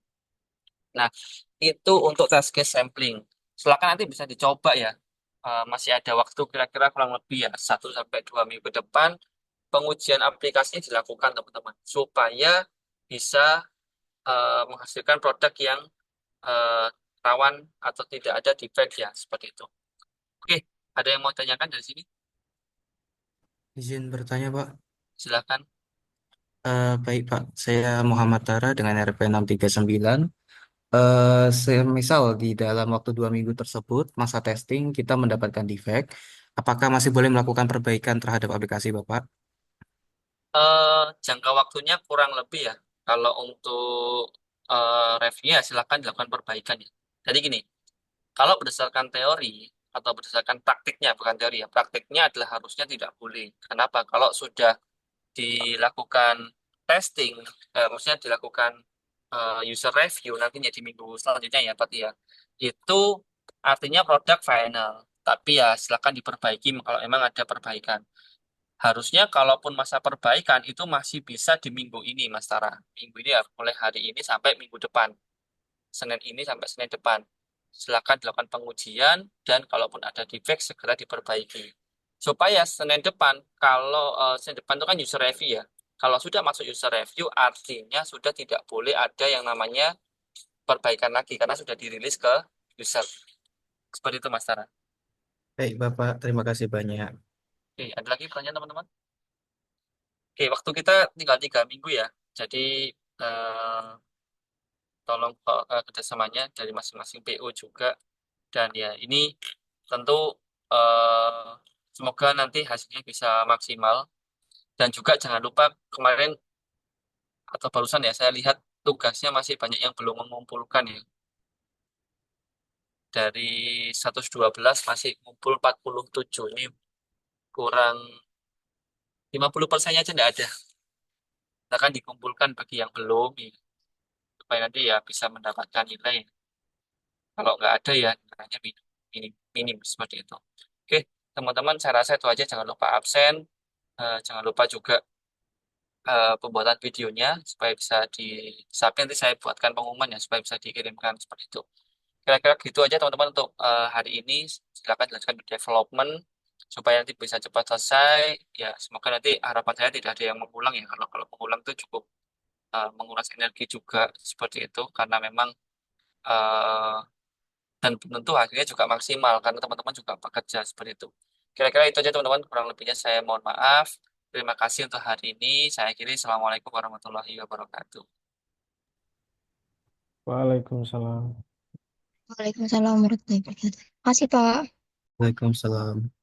Nah, itu untuk test case sampling. Silakan nanti bisa dicoba ya. Masih ada waktu kira-kira kurang lebih ya 1 sampai 2 minggu ke depan pengujian aplikasinya dilakukan teman-teman supaya bisa menghasilkan produk yang eh, rawan atau tidak ada defect ya seperti itu. Oke, ada yang mau tanyakan dari sini? Izin bertanya, Pak. Silakan. Baik, Pak. Saya Muhammad Tara dengan RP 639. Semisal di dalam waktu 2 minggu tersebut, masa testing kita mendapatkan defect, apakah masih boleh melakukan perbaikan terhadap aplikasi, Bapak? Jangka waktunya kurang lebih ya. Kalau untuk review ya silakan dilakukan perbaikan ya. Jadi gini, kalau berdasarkan teori atau berdasarkan praktiknya, bukan teori ya, praktiknya adalah harusnya tidak boleh. Kenapa? Kalau sudah dilakukan testing, maksudnya dilakukan user review nantinya di minggu selanjutnya ya, Pak ya, itu artinya produk final. Tapi ya silakan diperbaiki kalau memang ada perbaikan. Harusnya kalaupun masa perbaikan itu masih bisa di minggu ini, Mas Tara. Minggu ini ya, mulai hari ini sampai minggu depan. Senin ini sampai Senin depan. Silakan dilakukan pengujian dan kalaupun ada defect segera diperbaiki. Supaya Senin depan, kalau Senin depan itu kan user review ya. Kalau sudah masuk user review, artinya sudah tidak boleh ada yang namanya perbaikan lagi karena sudah dirilis ke user. Seperti itu, Mas Tara. Baik, Bapak. Terima kasih banyak. Oke, ada lagi pertanyaan teman-teman? Oke, waktu kita tinggal 3 minggu ya. Jadi eh, tolong kerjasamanya dari masing-masing PO juga. Dan ya ini tentu eh, semoga nanti hasilnya bisa maksimal. Dan juga jangan lupa kemarin atau barusan ya saya lihat tugasnya masih banyak yang belum mengumpulkan ya. Dari 112 masih ngumpul 47. Ini kurang 50%-nya aja nggak ada. Akan dikumpulkan bagi yang belum ya, supaya nanti ya bisa mendapatkan nilai. Kalau nggak ada ya nilainya minim, minim, minim seperti itu. Oke, teman-teman saya rasa itu aja. Jangan lupa absen. Jangan lupa juga pembuatan videonya supaya bisa di nanti saya buatkan pengumuman ya supaya bisa dikirimkan seperti itu. Kira-kira gitu aja teman-teman untuk hari ini. Silakan jelaskan di development supaya nanti bisa cepat selesai. Ya, semoga nanti harapan saya tidak ada yang mengulang ya. Kalau kalau mengulang itu cukup menguras energi juga seperti itu karena memang eh, dan belum tentu hasilnya juga maksimal karena teman-teman juga bekerja seperti itu. Kira-kira itu aja teman-teman. Kurang lebihnya saya mohon maaf. Terima kasih untuk hari ini. Saya akhiri. Assalamualaikum warahmatullahi wabarakatuh. Waalaikumsalam. Waalaikumsalam warahmatullahi wabarakatuh. Makasih, Pak. Waalaikumsalam.